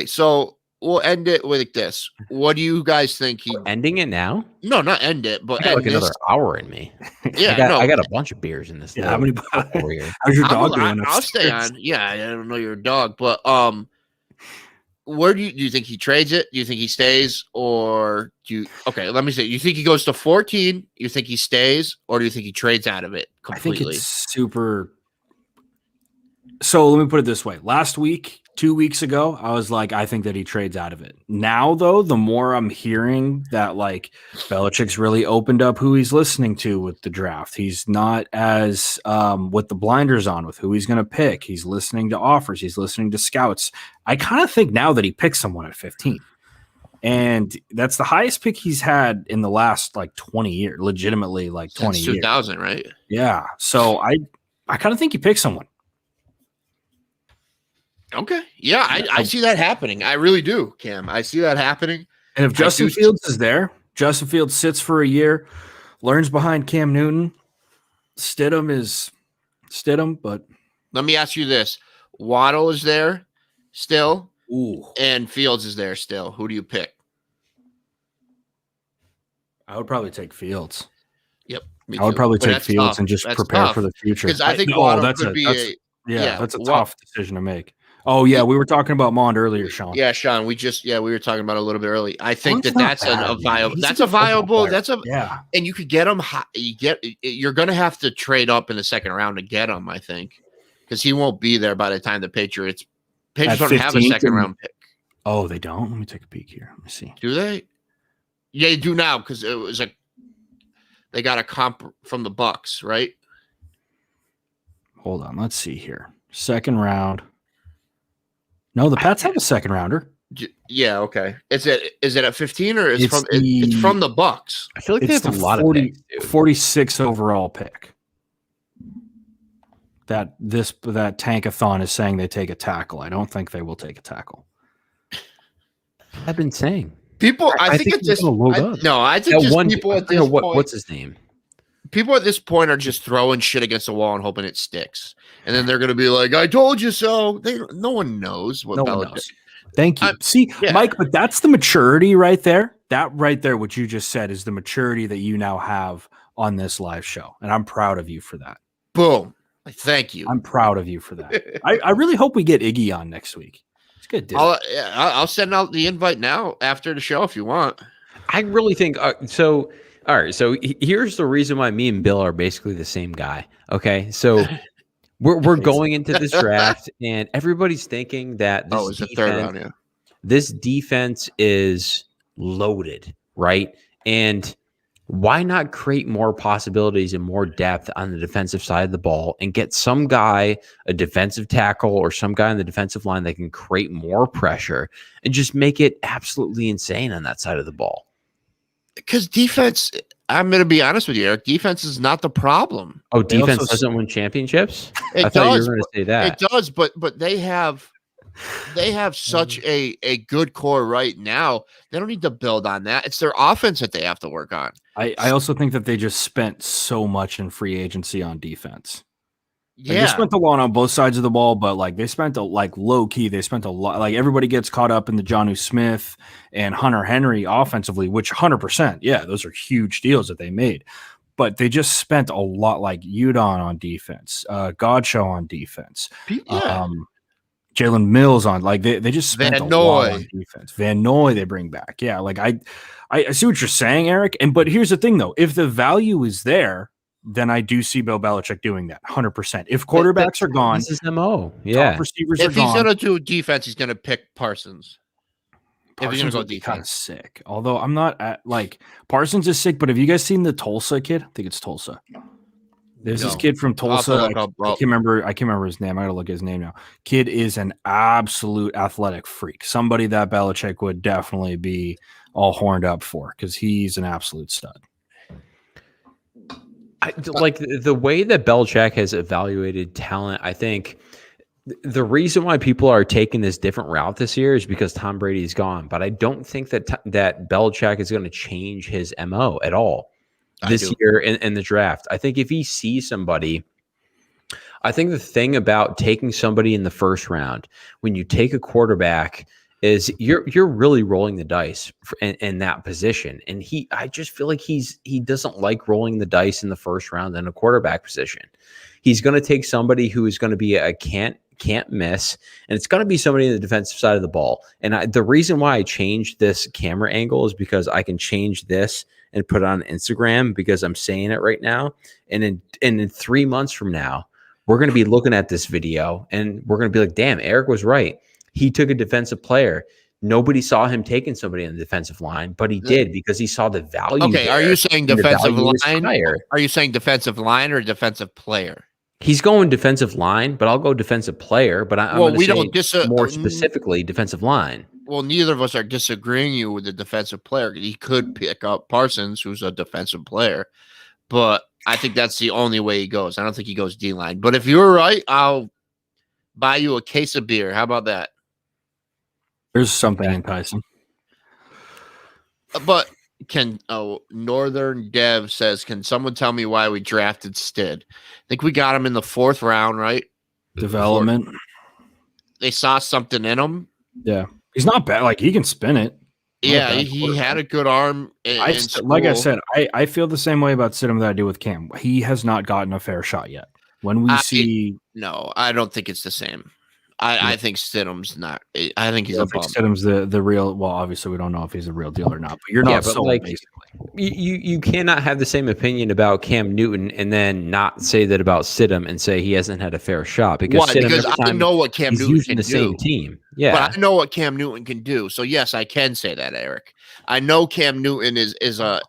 So we'll end it with this. What do you guys think? Ending it now? No, not end it, but like another hour in me. Yeah, I got a bunch of beers in this. Yeah, how many? How's your dog doing? I'll stay on. Yeah, I don't know your dog, but where do you think he trades it? Do you think he stays, or do you? Okay, let me say. You think he goes to 14? You think he stays, or do you think he trades out of it completely? I think it's super. So let me put it this way. Last week, 2 weeks ago, I was like, I think that he trades out of it. Now, though, the more I'm hearing that like Belichick's really opened up who he's listening to with the draft. He's not as with the blinders on with who he's going to pick. He's listening to offers. He's listening to scouts. I kind of think now that he picks someone at 15. And that's the highest pick he's had in the last like 20 years, legitimately like 20 Since years. 2000, right? Yeah. So I kind of think he picks someone. Okay. Yeah, I see that happening. I really do, Cam. I see that happening. And if Justin Fields is there, Justin Fields sits for a year, learns behind Cam Newton. Stidham is Stidham, but let me ask you this. Waddle is there still. Ooh. And Fields is there still. Who do you pick? I would probably take Fields. Yep. I would probably take Fields and just prepare for the future. Because I think Waddle could be that's a tough decision to make. Oh yeah, we were talking about Mond earlier, Sean. Yeah, Sean. We were talking about it a little bit early. I think that's a viable. And you could get him. You're going to have to trade up in the second round to get him. I think because he won't be there by the time the Patriots don't have a second round pick. Oh, they don't. Let me take a peek here. Let me see. Do they? Yeah, they do now because it was they got a comp from the Bucks, right? Hold on. Let's see here. Second round. No, the Pats have a second rounder. Yeah, okay. Is it at 15 or it's from the Bucks? I feel like they have a lot of picks, 46 overall pick. that Tankathon is saying they take a tackle. I don't think they will take a tackle. I've been saying people. I think it's just I think just people at this point. What's his name? People at this point are just throwing shit against the wall and hoping it sticks, and then they're going to be like, "I told you so." No one knows what Belichick. Thank you. See, Mike, but that's the maturity right there. That right there, what you just said, is the maturity that you now have on this live show, and I'm proud of you for that. Boom! Thank you. I'm proud of you for that. I really hope we get Iggy on next week. It's good, dude. I'll send out the invite now after the show if you want. I really think so. All right, so here's the reason why me and Bill are basically the same guy. Okay, so we're going into this draft, and everybody's thinking that this defense is loaded, right? And why not create more possibilities and more depth on the defensive side of the ball and get some guy, a defensive tackle or some guy on the defensive line that can create more pressure and just make it absolutely insane on that side of the ball? Because defense, I'm going to be honest with you, Eric, defense is not the problem. Oh, defense doesn't win championships? I thought you were going to say that. It does, but they have such a good core right now. They don't need to build on that. It's their offense that they have to work on. I also think that they just spent so much in free agency on defense. Yeah, they spent a lot on both sides of the ball, but they spent low key. They spent a lot. Everybody gets caught up in the Jonnu Smith and Hunter Henry offensively, which 100%, yeah, those are huge deals that they made. But they just spent a lot, like Udon on defense, Godshaw on defense, Jalen Mills on. They just spent a lot on defense. Van Noy they bring back. Yeah, I see what you're saying, Eric. But here's the thing, though: if the value is there, then I do see Bill Belichick doing that 100%. If quarterbacks are gone, this is MO. Yeah, top receivers if are gone. He's going to do defense, he's going to pick Parsons. If he's going to go defense, kind of sick. Although I'm not Parsons is sick. But have you guys seen the Tulsa kid? I think it's Tulsa. There's this kid from Tulsa. I can't remember his name. I got to look at his name now. Kid is an absolute athletic freak. Somebody that Belichick would definitely be all horned up for because he's an absolute stud. The way that Belichick has evaluated talent, I think the reason why people are taking this different route this year is because Tom Brady is gone. But I don't think that Belichick is going to change his MO at all this year in the draft. I think if he sees somebody, I think the thing about taking somebody in the first round, when you take a quarterback, is you're really rolling the dice in that position. And I just feel like he doesn't like rolling the dice in the first round in a quarterback position. He's going to take somebody who is going to be a can't miss, and it's going to be somebody in the defensive side of the ball. And the reason why I changed this camera angle is because I can change this and put it on Instagram because I'm saying it right now. And in 3 months from now, we're going to be looking at this video and we're going to be like, damn, Eric was right. He took a defensive player. Nobody saw him taking somebody on the defensive line, but he did because he saw the value. Okay, are you saying defensive line? Are you saying defensive line or defensive player? He's going defensive line, but I'll go defensive player. But I'm going to say more specifically defensive line. Well, neither of us are disagreeing you with the defensive player. He could pick up Parsons, who's a defensive player, but I think that's the only way he goes. I don't think he goes D-line. But if you're right, I'll buy you a case of beer. How about that? There's something enticing. But Northern Dev says, can someone tell me why we drafted Stid? I think we got him in the 4th round, right? Development. They saw something in him. Yeah. He's not bad. He can spin it. Yeah, he had a good arm. Like I said, I feel the same way about Stidham that I do with Cam. He has not gotten a fair shot yet. When we see... No, I don't think it's the same. I think Stidham's not. I think he's a bum. Stidham's the real. Well, obviously we don't know if he's a real deal or not. But you're not sold. Basically, you cannot have the same opinion about Cam Newton and then not say that about Stidham and say he hasn't had a fair shot because I know what Cam Newton can do. Same team, yeah. But I know what Cam Newton can do. So yes, I can say that, Eric. I know Cam Newton is a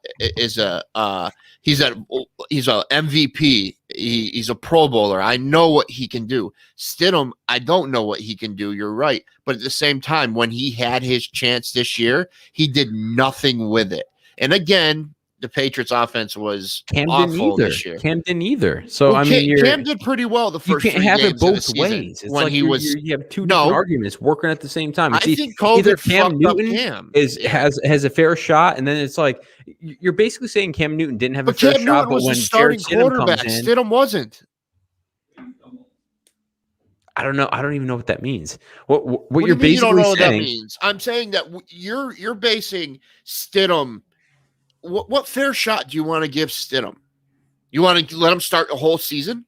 MVP. He's a Pro Bowler. I know what he can do. Stidham, I don't know what he can do. You're right. But at the same time, when he had his chance this year, he did nothing with it. And again, the Patriots offense was Cam awful this year. Cam didn't either. So well, Cam did pretty well the first 3 games. You can't have it both ways. It's like you have two different arguments working at the same time. I think COVID either Cam Newton has a fair shot, and then it's like you're basically saying Cam Newton didn't have a fair shot. But was when the starting quarterback, Stidham wasn't. I don't know. I don't even know what that means. What you're basically you don't know saying? What that means? I'm saying that you're basing Stidham. What fair shot do you want to give Stidham? You want to let him start a whole season?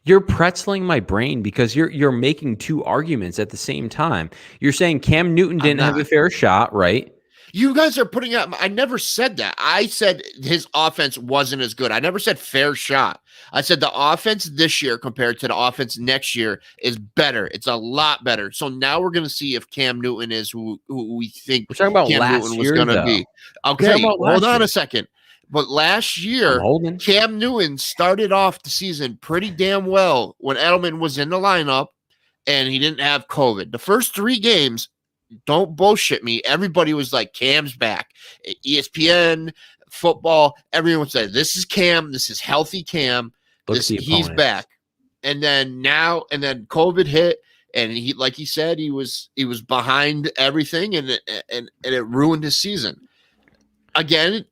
You're pretzeling my brain because you're making two arguments at the same time. You're saying Cam Newton didn't have a fair shot, right? You guys are putting out. I never said that. I said his offense wasn't as good. I never said fair shot. I said the offense this year compared to the offense next year is better. It's a lot better. So now we're going to see if Cam Newton is who we think we're talking about Cam last Newton year, was going to be. Okay, hold on a second. But last year, Cam Newton started off the season pretty damn well when Edelman was in the lineup and he didn't have COVID. The first 3 games, don't bullshit me. Everybody was like, Cam's back. ESPN, football, everyone said, this is Cam. This is healthy Cam. He's back. And then COVID hit, and he, like he said, he was behind everything, and it ruined his season. Again,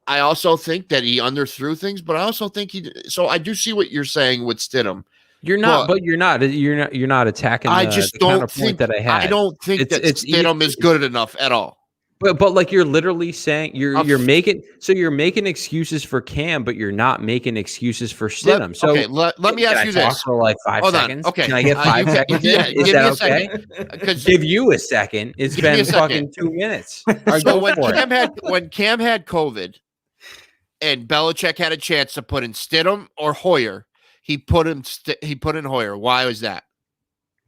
I also think that he underthrew things, but I also think so I do see what you're saying with Stidham. You're not attacking. I just don't think that I had. I don't think that Stidham is good enough at all. But like you're literally saying you're making excuses for Cam, but you're not making excuses for Stidham. Let me ask you this for like 5 seconds. Okay, can I get 5 seconds? Is that okay? Give you a second. It's been fucking 2 minutes. So when Cam had COVID, and Belichick had a chance to put in Stidham or Hoyer, he put in Hoyer. Why was that?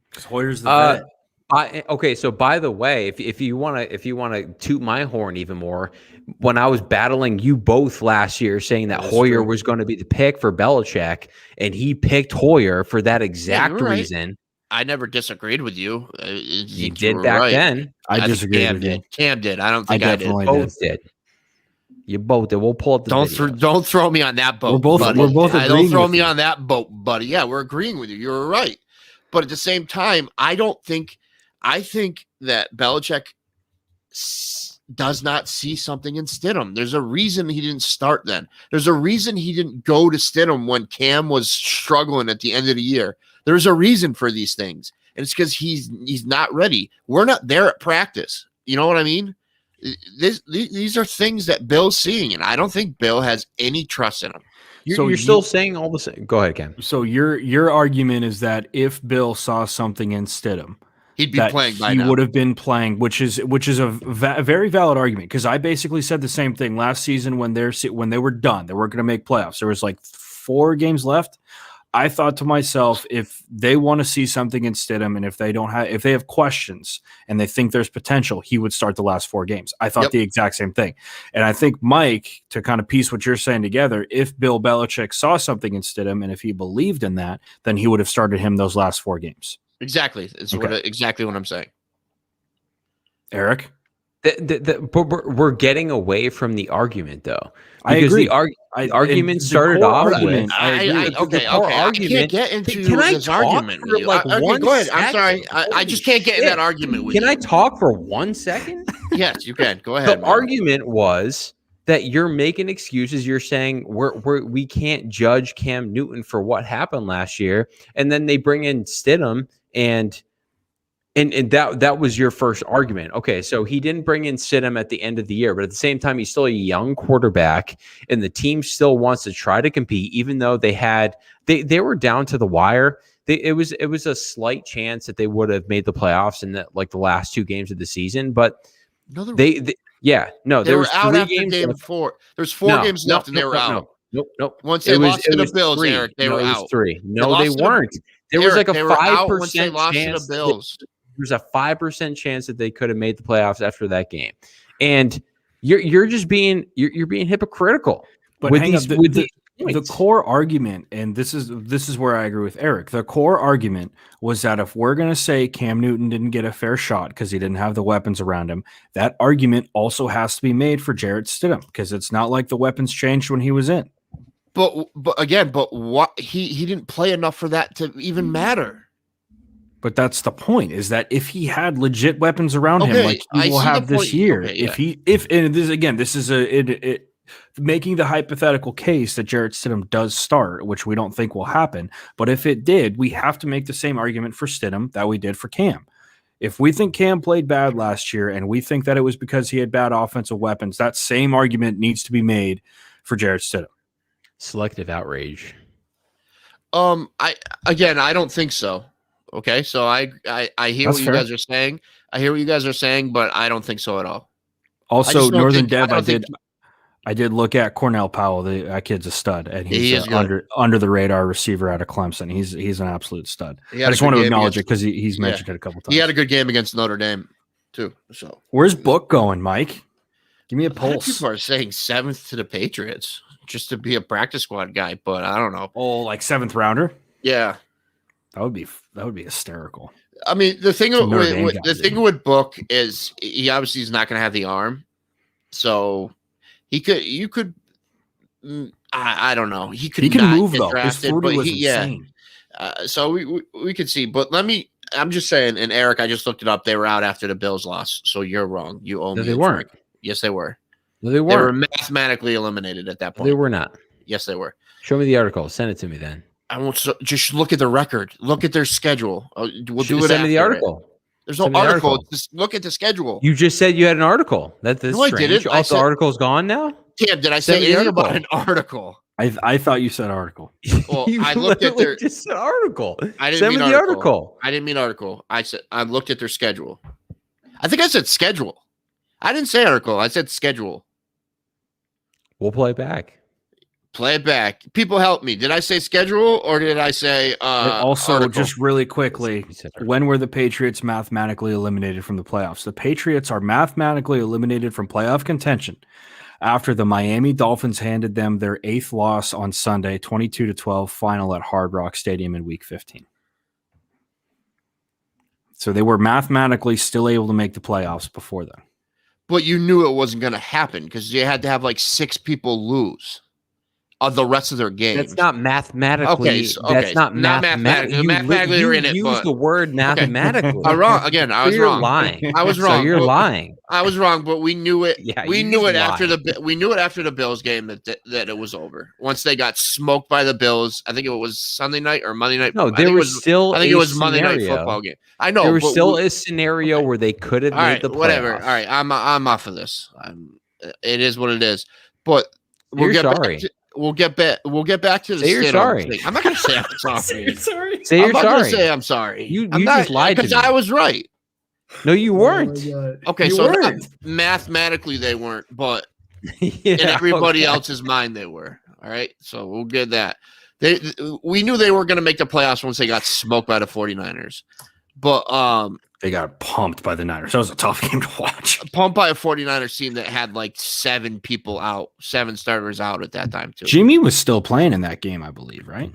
Because Hoyer's the vet. Okay, so by the way, if you want to toot my horn even more, when I was battling you both last year saying that Hoyer was going to be the pick for Belichick, and he picked Hoyer for that exact reason. I never disagreed with you. You did back then. I disagreed with you. Cam did. I don't think I did. Both did. You both did. We'll pull up the Don't throw me on that boat. We're both don't throw me on that boat, buddy. Yeah, we're agreeing with you. You're right. But at the same time, I think that Belichick does not see something in Stidham. There's a reason he didn't start then. There's a reason he didn't go to Stidham when Cam was struggling at the end of the year. There's a reason for these things. And it's because he's not ready. We're not there at practice. You know what I mean? These are things that Bill's seeing, and I don't think Bill has any trust in him. You're still saying all the same. Go ahead, Cam. So your argument is that if Bill saw something in Stidham, he'd be playing by now. He would have been playing, which is a very valid argument, because I basically said the same thing last season when they were done. They weren't going to make playoffs. There was like 4 games left. I thought to myself, if they want to see something in Stidham, and if they have questions and they think there's potential, he would start the last 4 games. I thought the exact same thing. And I think, Mike, to kind of piece what you're saying together, if Bill Belichick saw something in Stidham and if he believed in that, then he would have started him those last 4 games. Exactly. It's exactly what I'm saying. Eric? But we're getting away from the argument, though. I agree. The argument started off with. I can't get into this argument with you. Go ahead. I'm sorry. I just can't get in that argument with you. Can I talk for 1 second? Yes, you can. Go ahead. The argument was that you're making excuses. You're saying we can't judge Cam Newton for what happened last year, and then they bring in Stidham and that was your first argument. Okay, so he didn't bring in Stidham at the end of the year, but at the same time, he's still a young quarterback, and the team still wants to try to compete, even though they were down to the wire. It was a slight chance that they would have made the playoffs in the last 2 games of the season, but there were out after game 4. There's 4 games left, and they were out. Nope. Once they lost to the Bills, Eric, they were out. 3. No, they weren't. There was like a 5% chance. There's a 5% chance that they could have made the playoffs after that game, and you're just being hypocritical. But the core argument, and this is where I agree with Eric. The core argument was that if we're going to say Cam Newton didn't get a fair shot because he didn't have the weapons around him, that argument also has to be made for Jarrett Stidham because it's not like the weapons changed when he was in. But what he didn't play enough for that to even matter. But that's the point, is that if he had legit weapons around him, like he will have this year, this is making the hypothetical case that Jarrett Stidham does start, which we don't think will happen. But if it did, we have to make the same argument for Stidham that we did for Cam. If we think Cam played bad last year and we think that it was because he had bad offensive weapons, that same argument needs to be made for Jarrett Stidham. Selective outrage. I don't think so. Okay, so I hear what you guys are saying. I hear what you guys are saying, but I don't think so at all. Also, Northern Dev, I did look at Cornell Powell. That kid's a stud, and he's under the radar receiver out of Clemson. He's an absolute stud. I just want to acknowledge it because he's mentioned it a couple times. He had a good game against Notre Dame too. So where's Book going, Mike? Give me a pulse. People are saying 7th to the Patriots just to be a practice squad guy, but I don't know. Oh, like 7th rounder? Yeah, that would be hysterical. I mean, the thing with Book is he obviously is not going to have the arm, so. You could. I don't know. He could move though. His 40 was insane. So we could see, but I'm just saying. And Eric, I just looked it up. They were out after the Bills lost. So you're wrong. You owe me. They weren't. Yes, they were. No, they weren't. They were mathematically eliminated at that point. They were not. Yes, they were. Show me the article. Send it to me then. I won't. Just look at the record. Look at their schedule. We'll do it. Send me the article. There's no article. Just look at the schedule. You just said you had an article. That's strange. I didn't. The article's gone now? Cam, did I say anything about an article? I thought you said article. Well, I looked at their just said article. I didn't Send mean me the article. I didn't mean article. I looked at their schedule. I think I said schedule. I didn't say article. I said schedule. We'll play it back. Play it back. People help me. Did I say schedule or did I say also article? Just really quickly, when were the Patriots mathematically eliminated from the playoffs? The Patriots are mathematically eliminated from playoff contention after the Miami Dolphins handed them their 8th loss on Sunday, 22-12 final at Hard Rock Stadium in Week 15. So they were mathematically still able to make the playoffs before then. But you knew it wasn't going to happen because you had to have like 6 people lose of the rest of their games. That's not mathematically. That's not mathematically. Mathematically, you're in it. Use the word mathematically. I'm wrong again. I was wrong. Lying. I was wrong. So you're lying. I was wrong, but we knew it. Yeah, we knew it after the Bills game that it was over. Once they got smoked by the Bills, I think it was Sunday night or Monday night. No, there was still. I think it was Monday night football game. I know there was still a scenario where they could have made the playoffs. Whatever. All right, I'm off of this. It is what it is. But we'll get back. We'll get back to the. Say you're sorry. Thing. I'm not going to say I'm sorry. Say you're sorry. Say you're sorry. Say I'm sorry. You just lied to me. Because I was right. No, you weren't. Okay, so mathematically they weren't, but in everybody else's mind they were. All right, so we'll get that. We knew they were going to make the playoffs once they got smoked by the 49ers, but they got pumped by the Niners. That was a tough game to watch. Pumped by a 49ers team that had like 7 people out, 7 starters out at that time too. Jimmy was still playing in that game, I believe, right?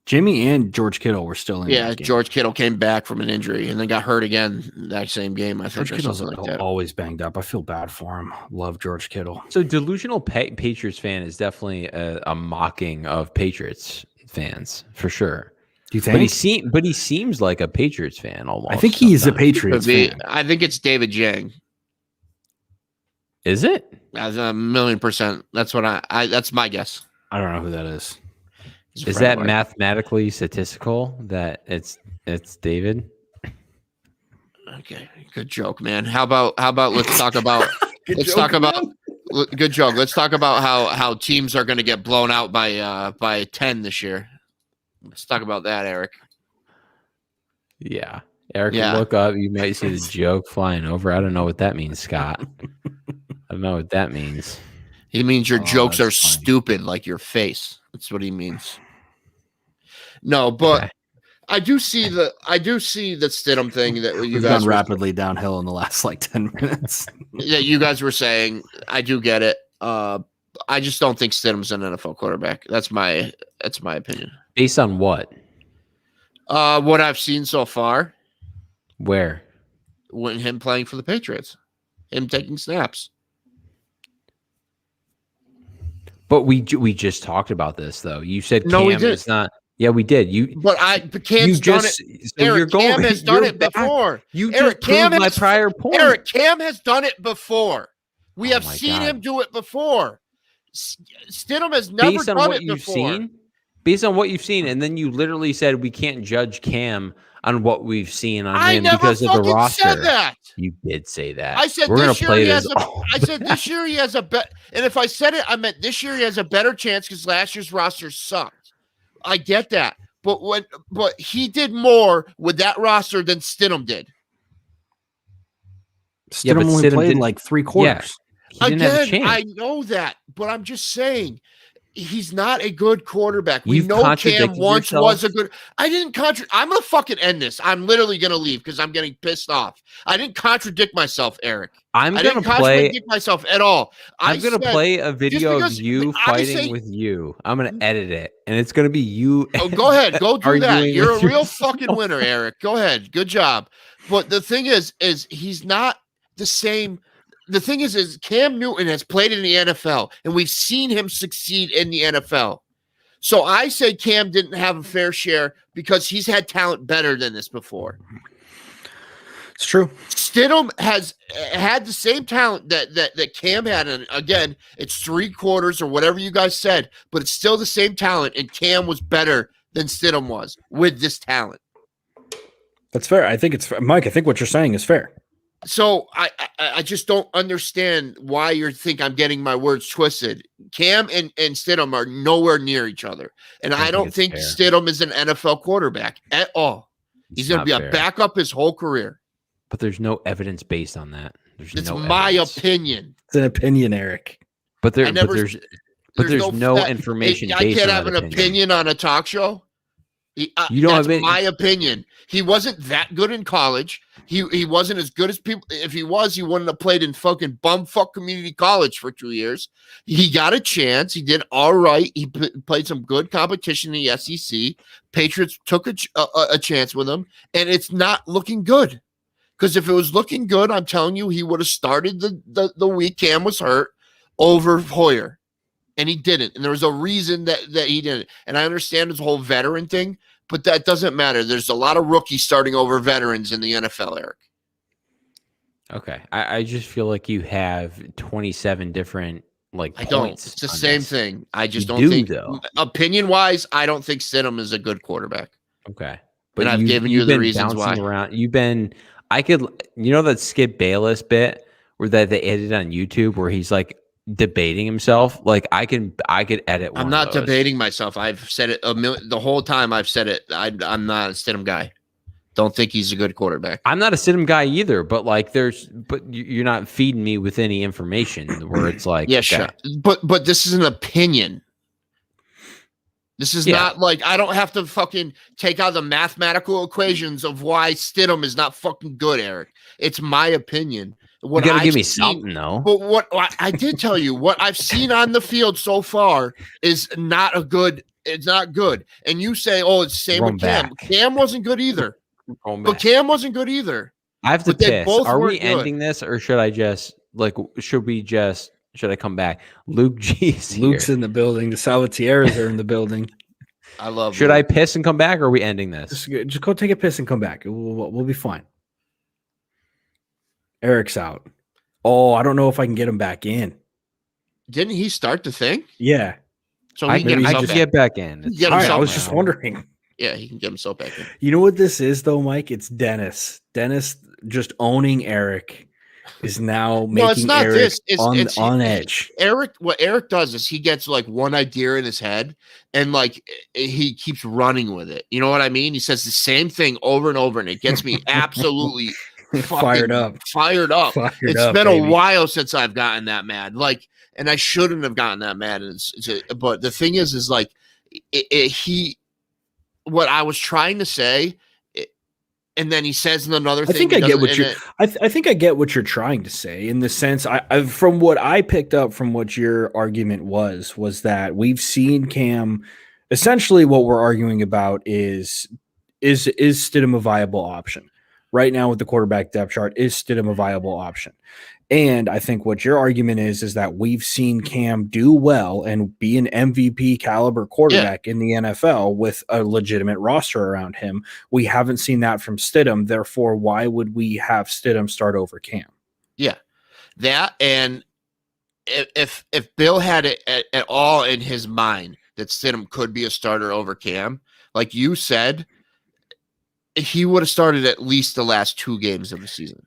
Jimmy and George Kittle were still in that game. George Kittle came back from an injury and then got hurt again that same game, I think. George Kittle's always banged up. I feel bad for him. Love George Kittle. So delusional Patriots fan is definitely a mocking of Patriots fans, for sure. Do you think? But he seems like a Patriots fan almost. I think he's a Patriots fan. I think it's David Jang. Is it? As 1,000,000%. That's what that's my guess. I don't know who that is. Is that mathematically statistical that it's David? Okay, good joke, man. How about let's talk about good joke. Let's talk about how teams are going to get blown out by 10 this year. Let's talk about that, Eric. Yeah. Eric, look up. You might see the joke flying over. I don't know what that means, Scott. I don't know what that means. He means your jokes are stupid like your face. That's what he means. No, but okay. I do see the Stidham thing that you guys gone rapidly downhill in the last 10 minutes. Yeah, you guys were saying. I do get it. I just don't think Stidham's an NFL quarterback. That's my opinion. Based on what? What I've seen so far. Where? When him playing for the Patriots, him taking snaps. But we just talked about this though. You said Cam is not. Yeah, we did. Cam's done it. So Eric, Cam has done it before. You just proved my prior point. Eric, Cam has done it before. We have seen him do it before. Stidham has never done it before. Based on what you've seen, and then you literally said we can't judge Cam on what we've seen on him because of the roster. Said that. You did say that. I said this year he has this year he has a bet. And if I said it, I meant this year he has a better chance because last year's roster sucked. I get that, but he did more with that roster than Stidham did. Stidham only played like 3 quarters. Yeah, he didn't have a chance. I know that, but I'm just saying he's not a good quarterback. We know Cam once was a good. I didn't contradict. I'm gonna fucking end this. I'm literally gonna leave because I'm getting pissed off. I didn't contradict myself, Eric. I didn't contradict myself at all. I'm gonna play a video of you fighting with you. I'm gonna edit it, and it's gonna be you. Oh, go ahead, go do that. You're a real fucking winner, Eric. Go ahead, good job. But the thing is he's not the same. The thing is Cam Newton has played in the NFL, and we've seen him succeed in the NFL. So I say Cam didn't have a fair share because he's had talent better than this before. It's true. Stidham has had the same talent that Cam had, and again, it's 3 quarters or whatever you guys said, but it's still the same talent, and Cam was better than Stidham was with this talent. That's fair. I think it's Mike. I think what you're saying is fair. So I just don't understand why you think I'm getting my words twisted. Cam and Stidham are nowhere near each other. And I don't think Stidham is an NFL quarterback at all. He's going to be a backup his whole career. But there's no evidence based on that. It's my opinion. It's an opinion, Eric. But there's no information based on that. I can't have an opinion on a talk show. You don't have my opinion. He wasn't that good in college. He wasn't as good as people. If he was, he wouldn't have played in fucking bumfuck community college for 2 years. He got a chance. He did all right. He played some good competition in the SEC. Patriots took a chance with him, and it's not looking good. Because if it was looking good, I'm telling you, he would have started the week Cam was hurt over Hoyer. And he didn't. And there was a reason that he didn't. And I understand his whole veteran thing, but that doesn't matter. There's a lot of rookies starting over veterans in the NFL, Eric. Okay. I just feel like you have 27 different points. I don't. It's the same thing. I just don't think, though. Opinion-wise, I don't think Stidham is a good quarterback. Okay. But I've given you the reasons why. That Skip Bayless bit where that they edited on YouTube where he's like, debating himself, like I could edit. I'm not debating myself. I've said it the whole time. I've said it. I'm not a Stidham guy. Don't think he's a good quarterback. I'm not a Stidham guy either. But you're not feeding me with any information where it's like, yeah, sure. But this is an opinion. This is not like I don't have to fucking take out the mathematical equations of why Stidham is not fucking good, Eric. It's my opinion. You gotta give me something, though. But what I did tell you, what I've seen on the field so far is not a good. It's not good. And you say, "Oh, it's the same with Cam." Cam wasn't good either. But Cam wasn't good either. I have to piss. Are we ending this, or should I just should I come back? Luke's in the building. The Salvatierras are in the building. I love. Should I piss and come back, or are we ending this? Just go take a piss and come back. We'll be fine. Eric's out. Oh, I don't know if I can get him back in. Didn't he start the thing? Yeah. So I can get back in. I was just wondering. Yeah, he can get himself back in. You know what this is, though, Mike? It's Dennis. Dennis just owning Eric is now making Eric on edge. What Eric does is he gets like one idea in his head and like he keeps running with it. You know what I mean? He says the same thing over and over, and it gets me absolutely fired up. It's been a while since I've gotten that mad. Like, and I shouldn't have gotten that mad. But the thing is like what I was trying to say. and then he says another thing. I think I get what I think I get what you're trying to say in the sense from what I picked up from what your argument was that we've seen Cam. Essentially, what we're arguing about is Stidham a viable option right now with the quarterback depth chart? Is Stidham a viable option? And I think what your argument is that we've seen Cam do well and be an MVP caliber quarterback in the NFL with a legitimate roster around him. We haven't seen that from Stidham. Therefore, why would we have Stidham start over Cam? Yeah, that, and if Bill had it at all in his mind that Stidham could be a starter over Cam, like you said, he would have started at least the last 2 games of the season.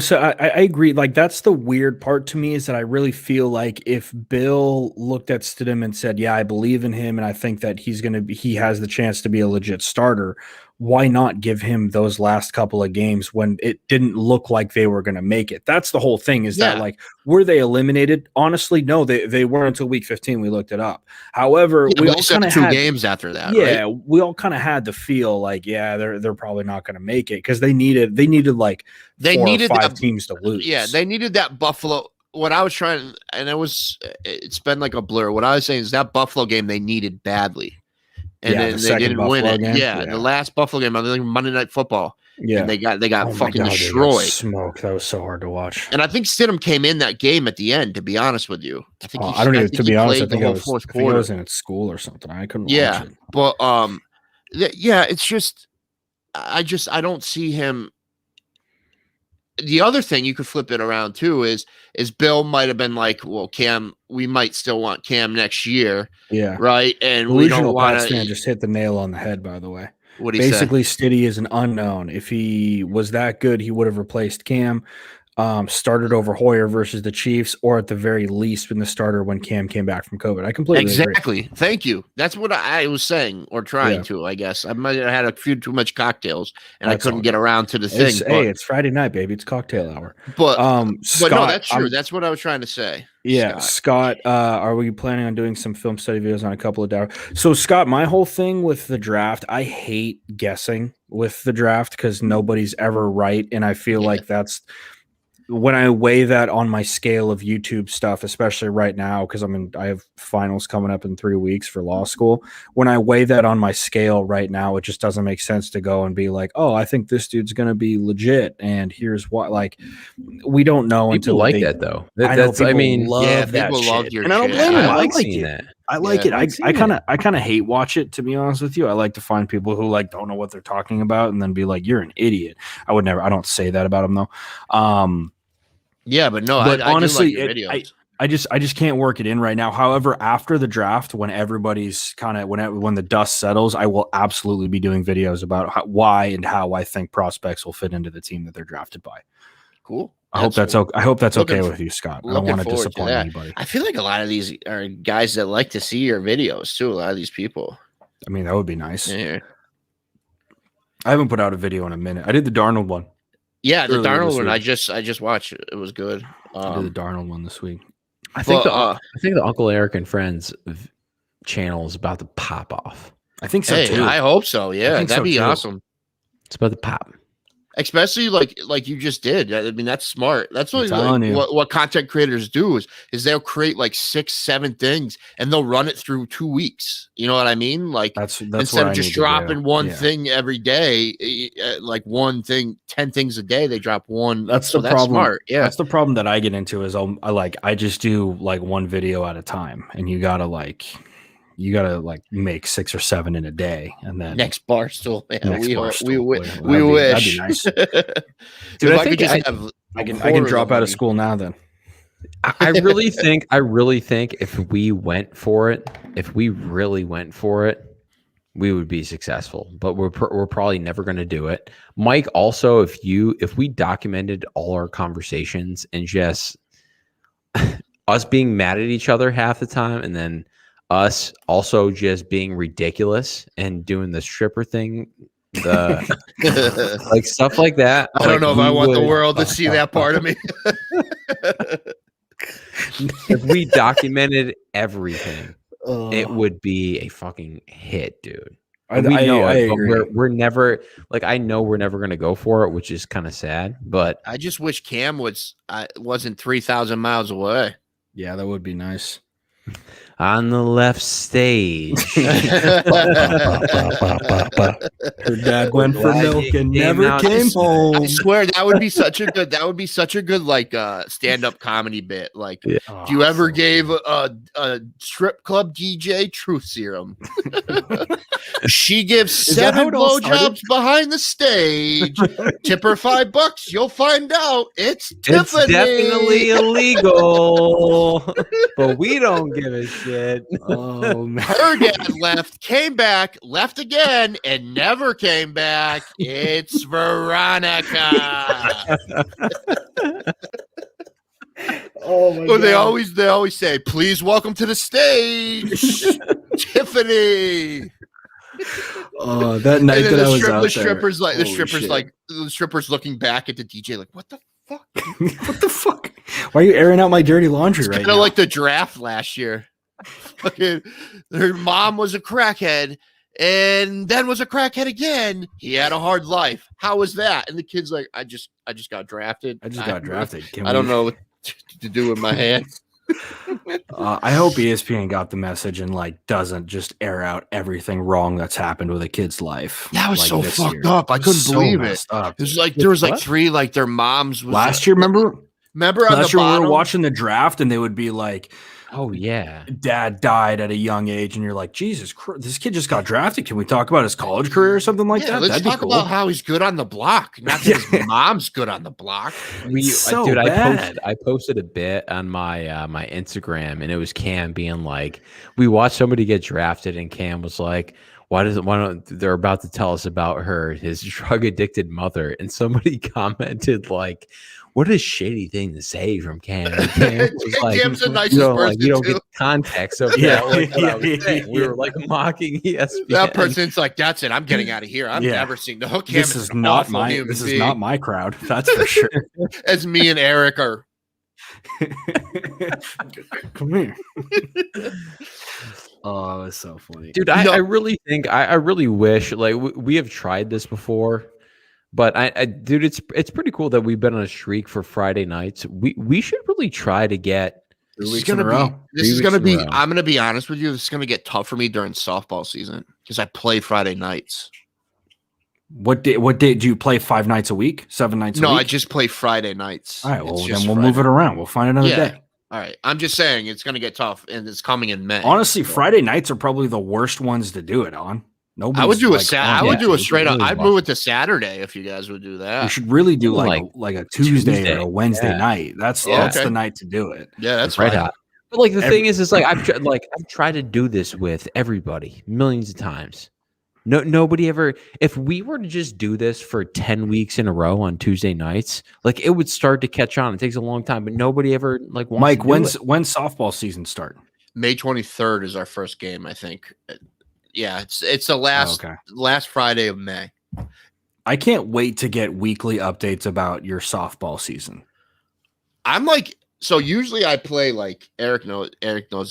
So I agree. Like, that's the weird part to me, is that I really feel like if Bill looked at Stidham and said, yeah, I believe in him and I think that he has the chance to be a legit starter, why not give him those last couple of games when it didn't look like they were going to make it? That's the whole thing, is that, like, were they eliminated? Honestly, no, they weren't until week 15. We looked it up. However, we all kind of had 2 games after that. Yeah, right? We all kind of had the feel like, they're probably not going to make it, because they needed like 4 or 5 teams to lose. Yeah, they needed that Buffalo. What I was trying, and it's been like a blur. What I was saying is that Buffalo game they needed badly. And then they didn't win it. Yeah, the last Buffalo game, I think Monday Night Football. Yeah, and they got fucking destroyed. Smoke. That was so hard to watch. And I think Stidham came in that game at the end. To be honest with you, I think I think I was in school or something. I couldn't. Yeah, watch it. But it's just I don't see him. The other thing you could flip it around too is Bill might have been like, well, Cam, we might still want Cam next year. Yeah. Right. And we don't want to just hit the nail on the head, by the way. What he basically said? Stiddy is an unknown. If he was that good, he would have replaced Cam, started over Hoyer versus the Chiefs, or at the very least been the starter when Cam came back from COVID. I completely agree. Agree. Thank you. That's what I was saying, or trying to, I guess. I might have had a few too much cocktails and I couldn't get around to the thing. It's Friday night, baby. It's cocktail hour. But no, that's true. That's what I was trying to say. Yeah, Scott, are we planning on doing some film study videos on a couple of hours? So, Scott, my whole thing with the draft, I hate guessing with the draft because nobody's ever right, and I feel like that's when I weigh that on my scale of YouTube stuff, especially right now, because I have finals coming up in 3 weeks for law school. When I weigh that on my scale right now, it just doesn't make sense to go and be like, oh, I think this dude's going to be legit. And here's what, like, we don't know people until like that though. Love that people shit. love your and I don't shit. blame them. I like seeing that. I like it. I kind of hate watch it, to be honest with you. I like to find people who like don't know what they're talking about and then be like, you're an idiot. I don't say that about them though. Yeah, but no, but I honestly, do like your videos. I just can't work it in right now. However, after the draft, when everybody's kind of when the dust settles, I will absolutely be doing videos about why and how I think prospects will fit into the team that they're drafted by. Cool. I hope that's okay with you, Scott. I don't want to disappoint anybody. I feel like a lot of these are guys that like to see your videos too. A lot of these people. I mean, that would be nice. Yeah. I haven't put out a video in a minute. I did the Darnold one. Yeah, the Darnold one. I just watched it. It was good. I did the Darnold one this week. I think the Uncle Eric and Friends channel is about to pop off. I think so too. I hope so. Yeah, that'd be awesome. It's about to pop. Especially like you just did. I mean, that's smart. That's what content creators do is they'll create like 6-7 things and they'll run it through 2 weeks. You know what I mean? Like that's instead of just dropping one thing every day, like one thing, 10 things a day, they drop one. That's the problem. Smart. Yeah, that's the problem that I get into is I just do like one video at a time, and you gotta make 6 or 7 in a day, and then next Barstool. Man, we wish. That'd be nice. Dude, I can drop out of school now. Then I really think if we really went for it, we would be successful. But we're probably never going to do it. Mike, also, if we documented all our conversations and just us being mad at each other half the time, and then us also just being ridiculous and doing the stripper thing, like stuff like that. I don't know if I want the world to see that part of me. If we documented everything, it would be a fucking hit, dude. I know I it, but agree. we're never like, I know we're never going to go for it, which is kind of sad. But I just wish Cam wasn't 3,000 miles away. Yeah, that would be nice. On the left stage. Her dad went for milk and never came home. I swear that would be such a good like stand-up comedy bit. Like, do you ever gave a strip club DJ truth serum? She gives 7 blowjobs behind the stage. Tip her $5. You'll find out it's Tiffany. It's definitely illegal, but we don't give a shit. Oh, man. Her dad left, came back, left again, and never came back. It's Veronica. Oh my God. They always say, "Please welcome to the stage, Tiffany." That night that I was out the strippers there, the strippers looking back at the DJ like, "What the fuck? What the fuck? Why are you airing out my dirty laundry right now?" Kind of like the draft last year. Fucking, her mom was a crackhead and then was a crackhead again. He had a hard life. How was that? And the kid's like, I just got drafted. I don't know what to do with my hands. I hope ESPN got the message and like doesn't just air out everything wrong that's happened with a kid's life. That was like so fucked up. I couldn't believe it. It was like there was like 3 like their moms was last year. Remember last year bottom? we were watching the draft and they would be like, "Oh yeah, dad died at a young age," and you're like, "Jesus Christ, this kid just got drafted. Can we talk about his college career or something like that?" Let's talk about how he's good on the block. Not that his mom's good on the block. Dude, I posted a bit on my my Instagram, and it was Cam being like, "We watched somebody get drafted," and Cam was like, why don't they're about to tell us about his drug addicted mother?" And somebody commented like, "What a shitty thing to say from Cam." Cam was like, Cam's the nicest person. You don't get context of that. Like what I was saying. We were like mocking ESPN. That person's like, "That's it. I'm getting out of here. I'm never seeing the hook." This is not my crowd. That's for sure. As me and Eric are. Come here. Oh, it's so funny, dude. I really think I really wish like we have tried this before. But dude, it's pretty cool that we've been on a streak for Friday nights. We should really try to get. This is gonna be. I'm gonna be honest with you. This is gonna get tough for me during softball season because I play Friday nights. What day do you play? 5 nights a week? 7 nights a week? No, I just play Friday nights. All right, well then we'll move it around. We'll find another day. All right, I'm just saying it's gonna get tough, and it's coming in May. Honestly, Friday nights are probably the worst ones to do it on. I would do a straight up. I'd move it to Saturday if you guys would do that. You should really do like a Tuesday or a Wednesday night. That's the night to do it. Yeah, that's right. But like the thing is like I've tried to do this with everybody millions of times. Nobody ever. If we were to just do this for 10 weeks in a row on Tuesday nights, like it would start to catch on. It takes a long time, but nobody ever like wants Mike, to do when's softball season start? May 23rd is our first game, I think. Yeah, it's the last Friday of May. I can't wait to get weekly updates about your softball season. I'm like, so usually I play like Eric knows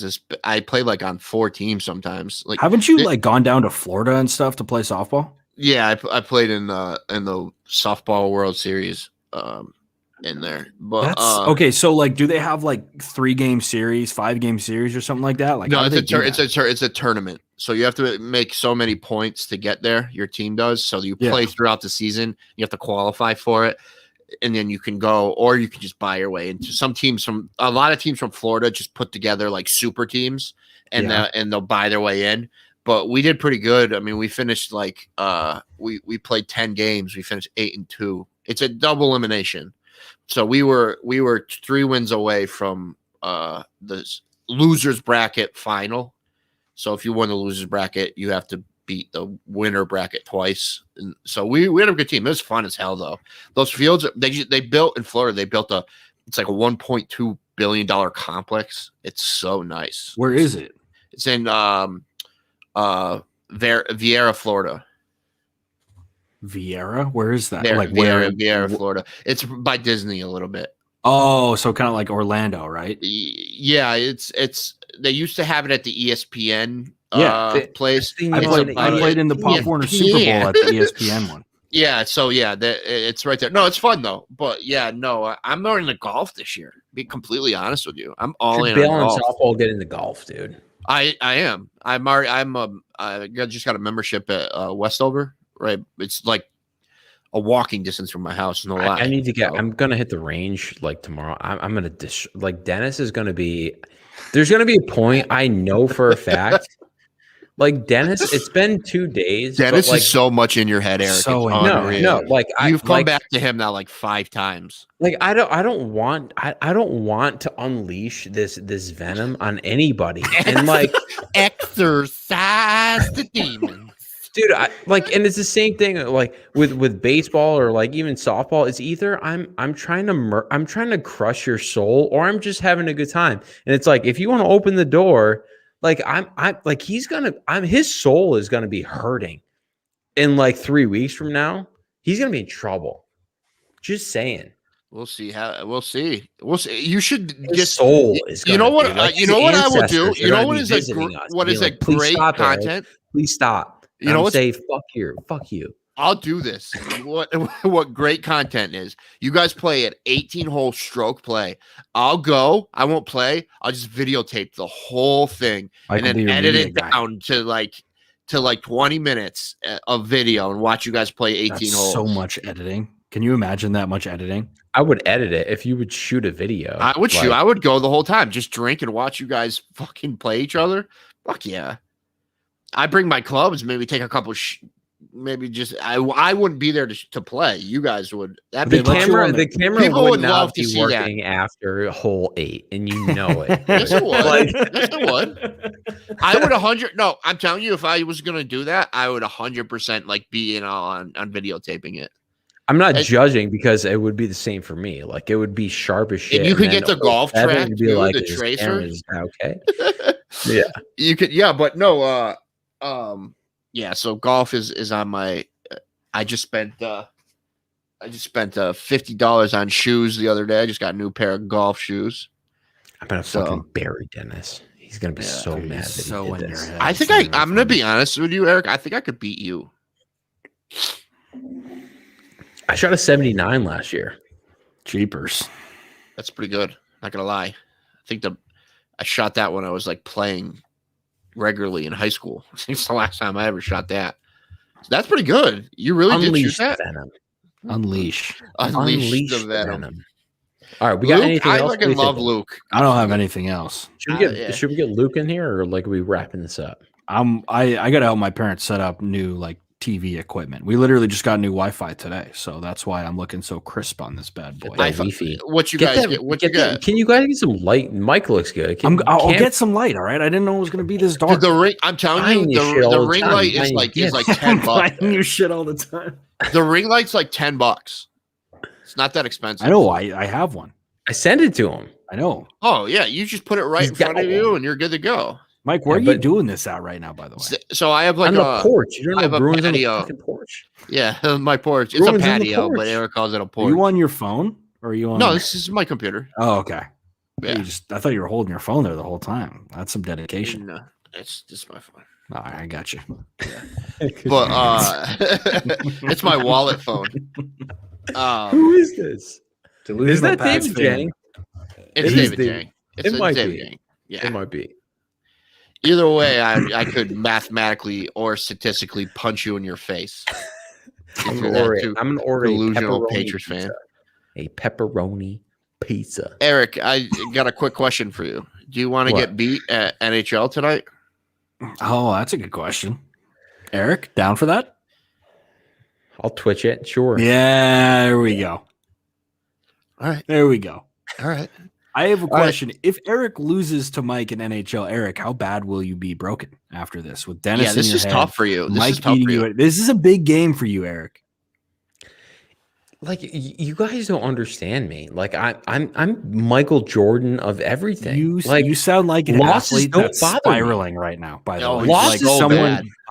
this, but I play like on 4 teams sometimes. Like, haven't you like gone down to Florida and stuff to play softball? Yeah, I played in the softball World Series in there. But that's okay. So like, do they have like 3-game series, 5-game series, or something like that? Like, no, it's a tournament. So you have to make so many points to get there. Your team does. So you play throughout the season. You have to qualify for it, and then you can go, or you can just buy your way into a lot of teams from Florida just put together like super teams, and they'll buy their way in. But we did pretty good. I mean, we finished like we played 10 games. We finished 8-2. It's a double elimination. So we were 3 wins away from the losers bracket final. So if you win the losers bracket, you have to beat the winner bracket twice. And so we had a good team. It was fun as hell though. Those fields they built in Florida. It's like a $1.2 billion complex. It's so nice. Where is it? It's in Vieira, Florida. Vieira? Where is that? Vieira, Florida. It's by Disney a little bit. Oh, so kind of like Orlando, right? Yeah, it's they used to have it at the ESPN place. I played in the Pop Warner Super Bowl at the ESPN one. Yeah, so it's right there. No, it's fun though. But yeah, no, I'm not into golf this year. Be completely honest with you, I'm all in on golf. Softball, get into golf, dude. I am. I just got a membership at Westover. Right, it's like a walking distance from my house. No lie. I need to get. I'm gonna hit the range like tomorrow. I'm gonna like Dennis is gonna be. There's gonna be a point I know for a fact. Like Dennis, it's been 2 days. Dennis is so much in your head, Eric. So no. Like you've come back to him now like 5 times. Like I don't want to unleash this venom on anybody and like exercise the demons, dude. And it's the same thing like with baseball or like even softball. It's either I'm trying to crush your soul or I'm just having a good time. And it's like if you want to open the door. Like his soul is gonna be hurting in like 3 weeks from now. He's gonna be in trouble. Just saying. We'll see. You should his soul is. You know what? You know what I will do. You know what is a great content. Please stop. You know what? Say fuck you. I'll do this. What great content is. You guys play at 18-hole stroke play. I'll go. I won't play. I'll just videotape the whole thing and then edit it down to like 20 minutes of video and watch you guys play 18 holes. So much editing. Can you imagine that much editing? I would edit it if you would shoot a video. I would shoot. I would go the whole time. Just drink and watch you guys fucking play each other. Fuck yeah. I bring my clubs, maybe take a couple maybe just I wouldn't be there to play. You guys would. The camera would not be working after hole 8, and you know it. Yes, it would. Yes, it would. I would 100. No, I'm telling you, if I was gonna do that, I would 100% like be in on videotaping it. I'm not judging because it would be the same for me. Like it would be sharp as shit. And you could get the golf track, be like, the tracer. Okay. Yeah, you could. Yeah, but no. Yeah, so golf is on my. I just spent $50 on shoes the other day. I just got a new pair of golf shoes. I'm gonna fucking bury Dennis. He's gonna be so mad that he did this. I think I'm gonna be honest with you, Eric. I think I could beat you. I shot a 79 last year. Jeepers, that's pretty good. Not gonna lie. I think I shot that when I was like playing regularly in high school. I think it's the last time I ever shot that. So that's pretty good. You really did shoot that? Venom. Unleash the venom. All right, we got anything else? I fucking love Luke. I don't have anything else. Should we get Luke in here, or like are we wrapping this up? I gotta help my parents set up new like TV equipment. We literally just got new Wi-Fi today, so that's why I'm looking so crisp on this bad boy. What you guys get? What you got? Can you guys get some light? Mike looks good. I'll get some light. All right, I didn't know it was going to be this dark. The ring. I'm telling you, the ring light is like $10. Buying you shit all the time. The ring light's like $10. It's not that expensive. I know. I have one. I sent it to him. I know. Oh yeah, you just put it right in front of you, and you're good to go. Mike, where are you doing this at right now, by the way? So I have like a porch. You don't have a patio. Porch. Yeah, my porch. It's a patio, but Eric calls it a porch. Are you on your phone? Or are you on? No, this is my computer. Oh, okay. Yeah. I thought you were holding your phone there the whole time. That's some dedication. No, it's just my phone. All right, I got you. Yeah. But it's my wallet phone. Who is this? Is that David Jang? It's David Jang. It might be. Yeah, it might be. Either way, I could mathematically or statistically punch you in your face. I'm an delusional Patriots fan. A pepperoni pizza. Eric, I got a quick question for you. Do you want to get beat at NHL tonight? Oh, that's a good question. Eric, down for that? I'll Twitch it. Sure. Yeah, there we go. All right. There we go. All right. I have a question. Right. If Eric loses to Mike in NHL, Eric, how bad will you be broken after this? With Dennis, this is tough for you. Mike beating you. This is a big game for you, Eric. Like you guys don't understand me. Like I'm Michael Jordan of everything. You sound like an athlete that's spiraling right now. By the way,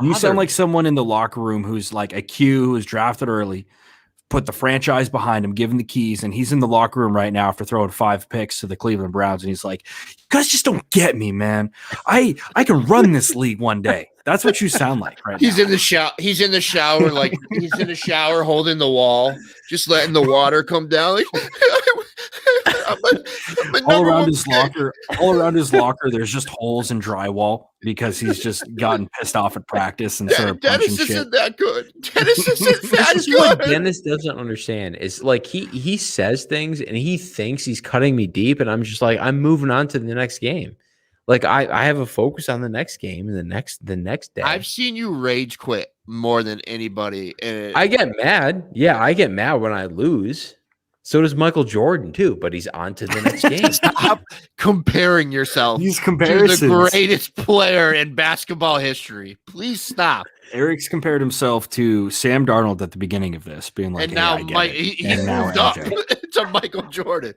you sound like someone in the locker room who's like a Q, who's drafted early, put the franchise behind him, give him the keys, and he's in the locker room right now after throwing 5 picks to the Cleveland Browns, and he's like, "You guys just don't get me, man. I can run this league one day." That's what you sound like right now. He's in the shower, like he's in the shower holding the wall, just letting the water come down. Like, all around his locker, there's just holes in drywall because he's just gotten pissed off at practice and started punching Dennis shit. Isn't that good. Dennis isn't that This is good. what Dennis doesn't understand. It's like he says things and he thinks he's cutting me deep, and I'm just like, I'm moving on to the next game. Like I have a focus on the next game and the next day. I've seen you rage quit more than anybody. I get mad. Yeah, I get mad when I lose. So does Michael Jordan too, but he's on to the next game. Stop comparing yourself These to comparisons. the greatest player in basketball history. Please stop. Eric's compared himself to Sam Darnold at the beginning of this, being like, And now he moved up to Michael Jordan.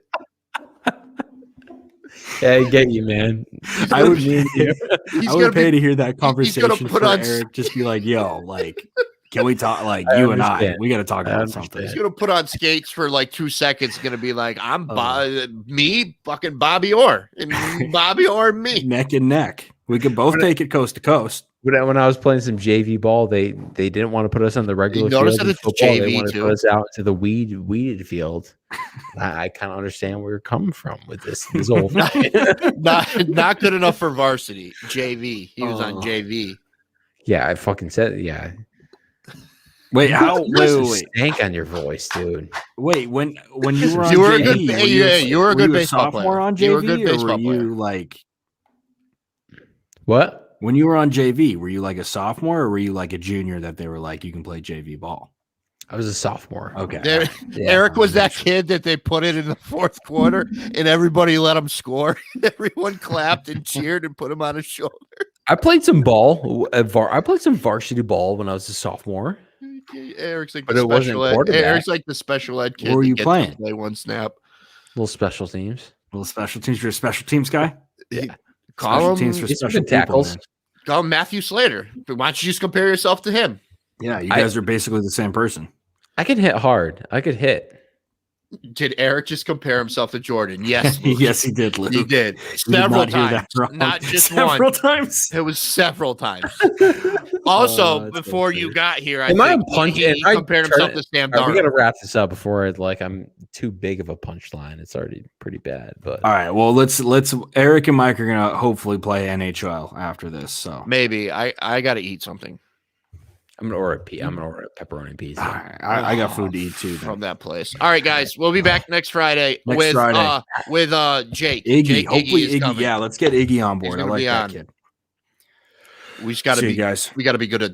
Yeah, I get you, man. I would pay to hear that conversation for Eric. Just be like, "Yo, like, can we talk? Like, you and I, we got to talk about something." He's gonna put on skates for like 2 seconds. Gonna be like, "I'm me, fucking Bobby Orr, and Bobby Orr, and me, neck and neck. We could both take it coast to coast." When I was playing some JV ball, they didn't want to put us on the regular field. That it's football. JV they wanted too. to put us out to the weeded field. I kind of understand where you're coming from with this old not good enough for varsity. JV. He was on JV. Yeah, I fucking said yeah. Wait, wait. Stank on your voice, dude. Wait, when you were on JV, you were a good baseball sophomore player. on JV, you were a good baseball or were you player. like what? When you were on JV, were you like a sophomore or were you like a junior that they were like, you can play JV ball? I was a sophomore. Okay. Eric was that kid that they put it in the 4th quarter and everybody let him score. Everyone clapped and cheered and put him on his shoulder. I played some ball. I played some varsity ball when I was a sophomore. Eric's like Eric's like the special ed kid. What were you playing? Play one snap. Little special teams. Little special teams. You're a special teams guy? Yeah. Call him, for special tackles. Call him Matthew Slater. Why don't you just compare yourself to him? Yeah, you guys are basically the same person. I can hit hard. I could hit. Did Eric just compare himself to Jordan? Yes. Yes, he did, Luke. He did. Several times. Not just several times. It was several times. Also, before you got here, I think he compared himself to Sam Darnold. We got to wrap this up before I'm too big of a punchline. It's already pretty bad. But all right, well, let's Eric and Mike are gonna hopefully play NHL after this. So maybe I got to eat something. I'm gonna order a pepperoni pizza. All right, I got food to eat too from that place. All right, guys, we'll be back next Friday with Jake. Iggy. Jake, hopefully Iggy. Iggy. Yeah, let's get Iggy on board. I like that kid. We just got to be guys. We got to be good at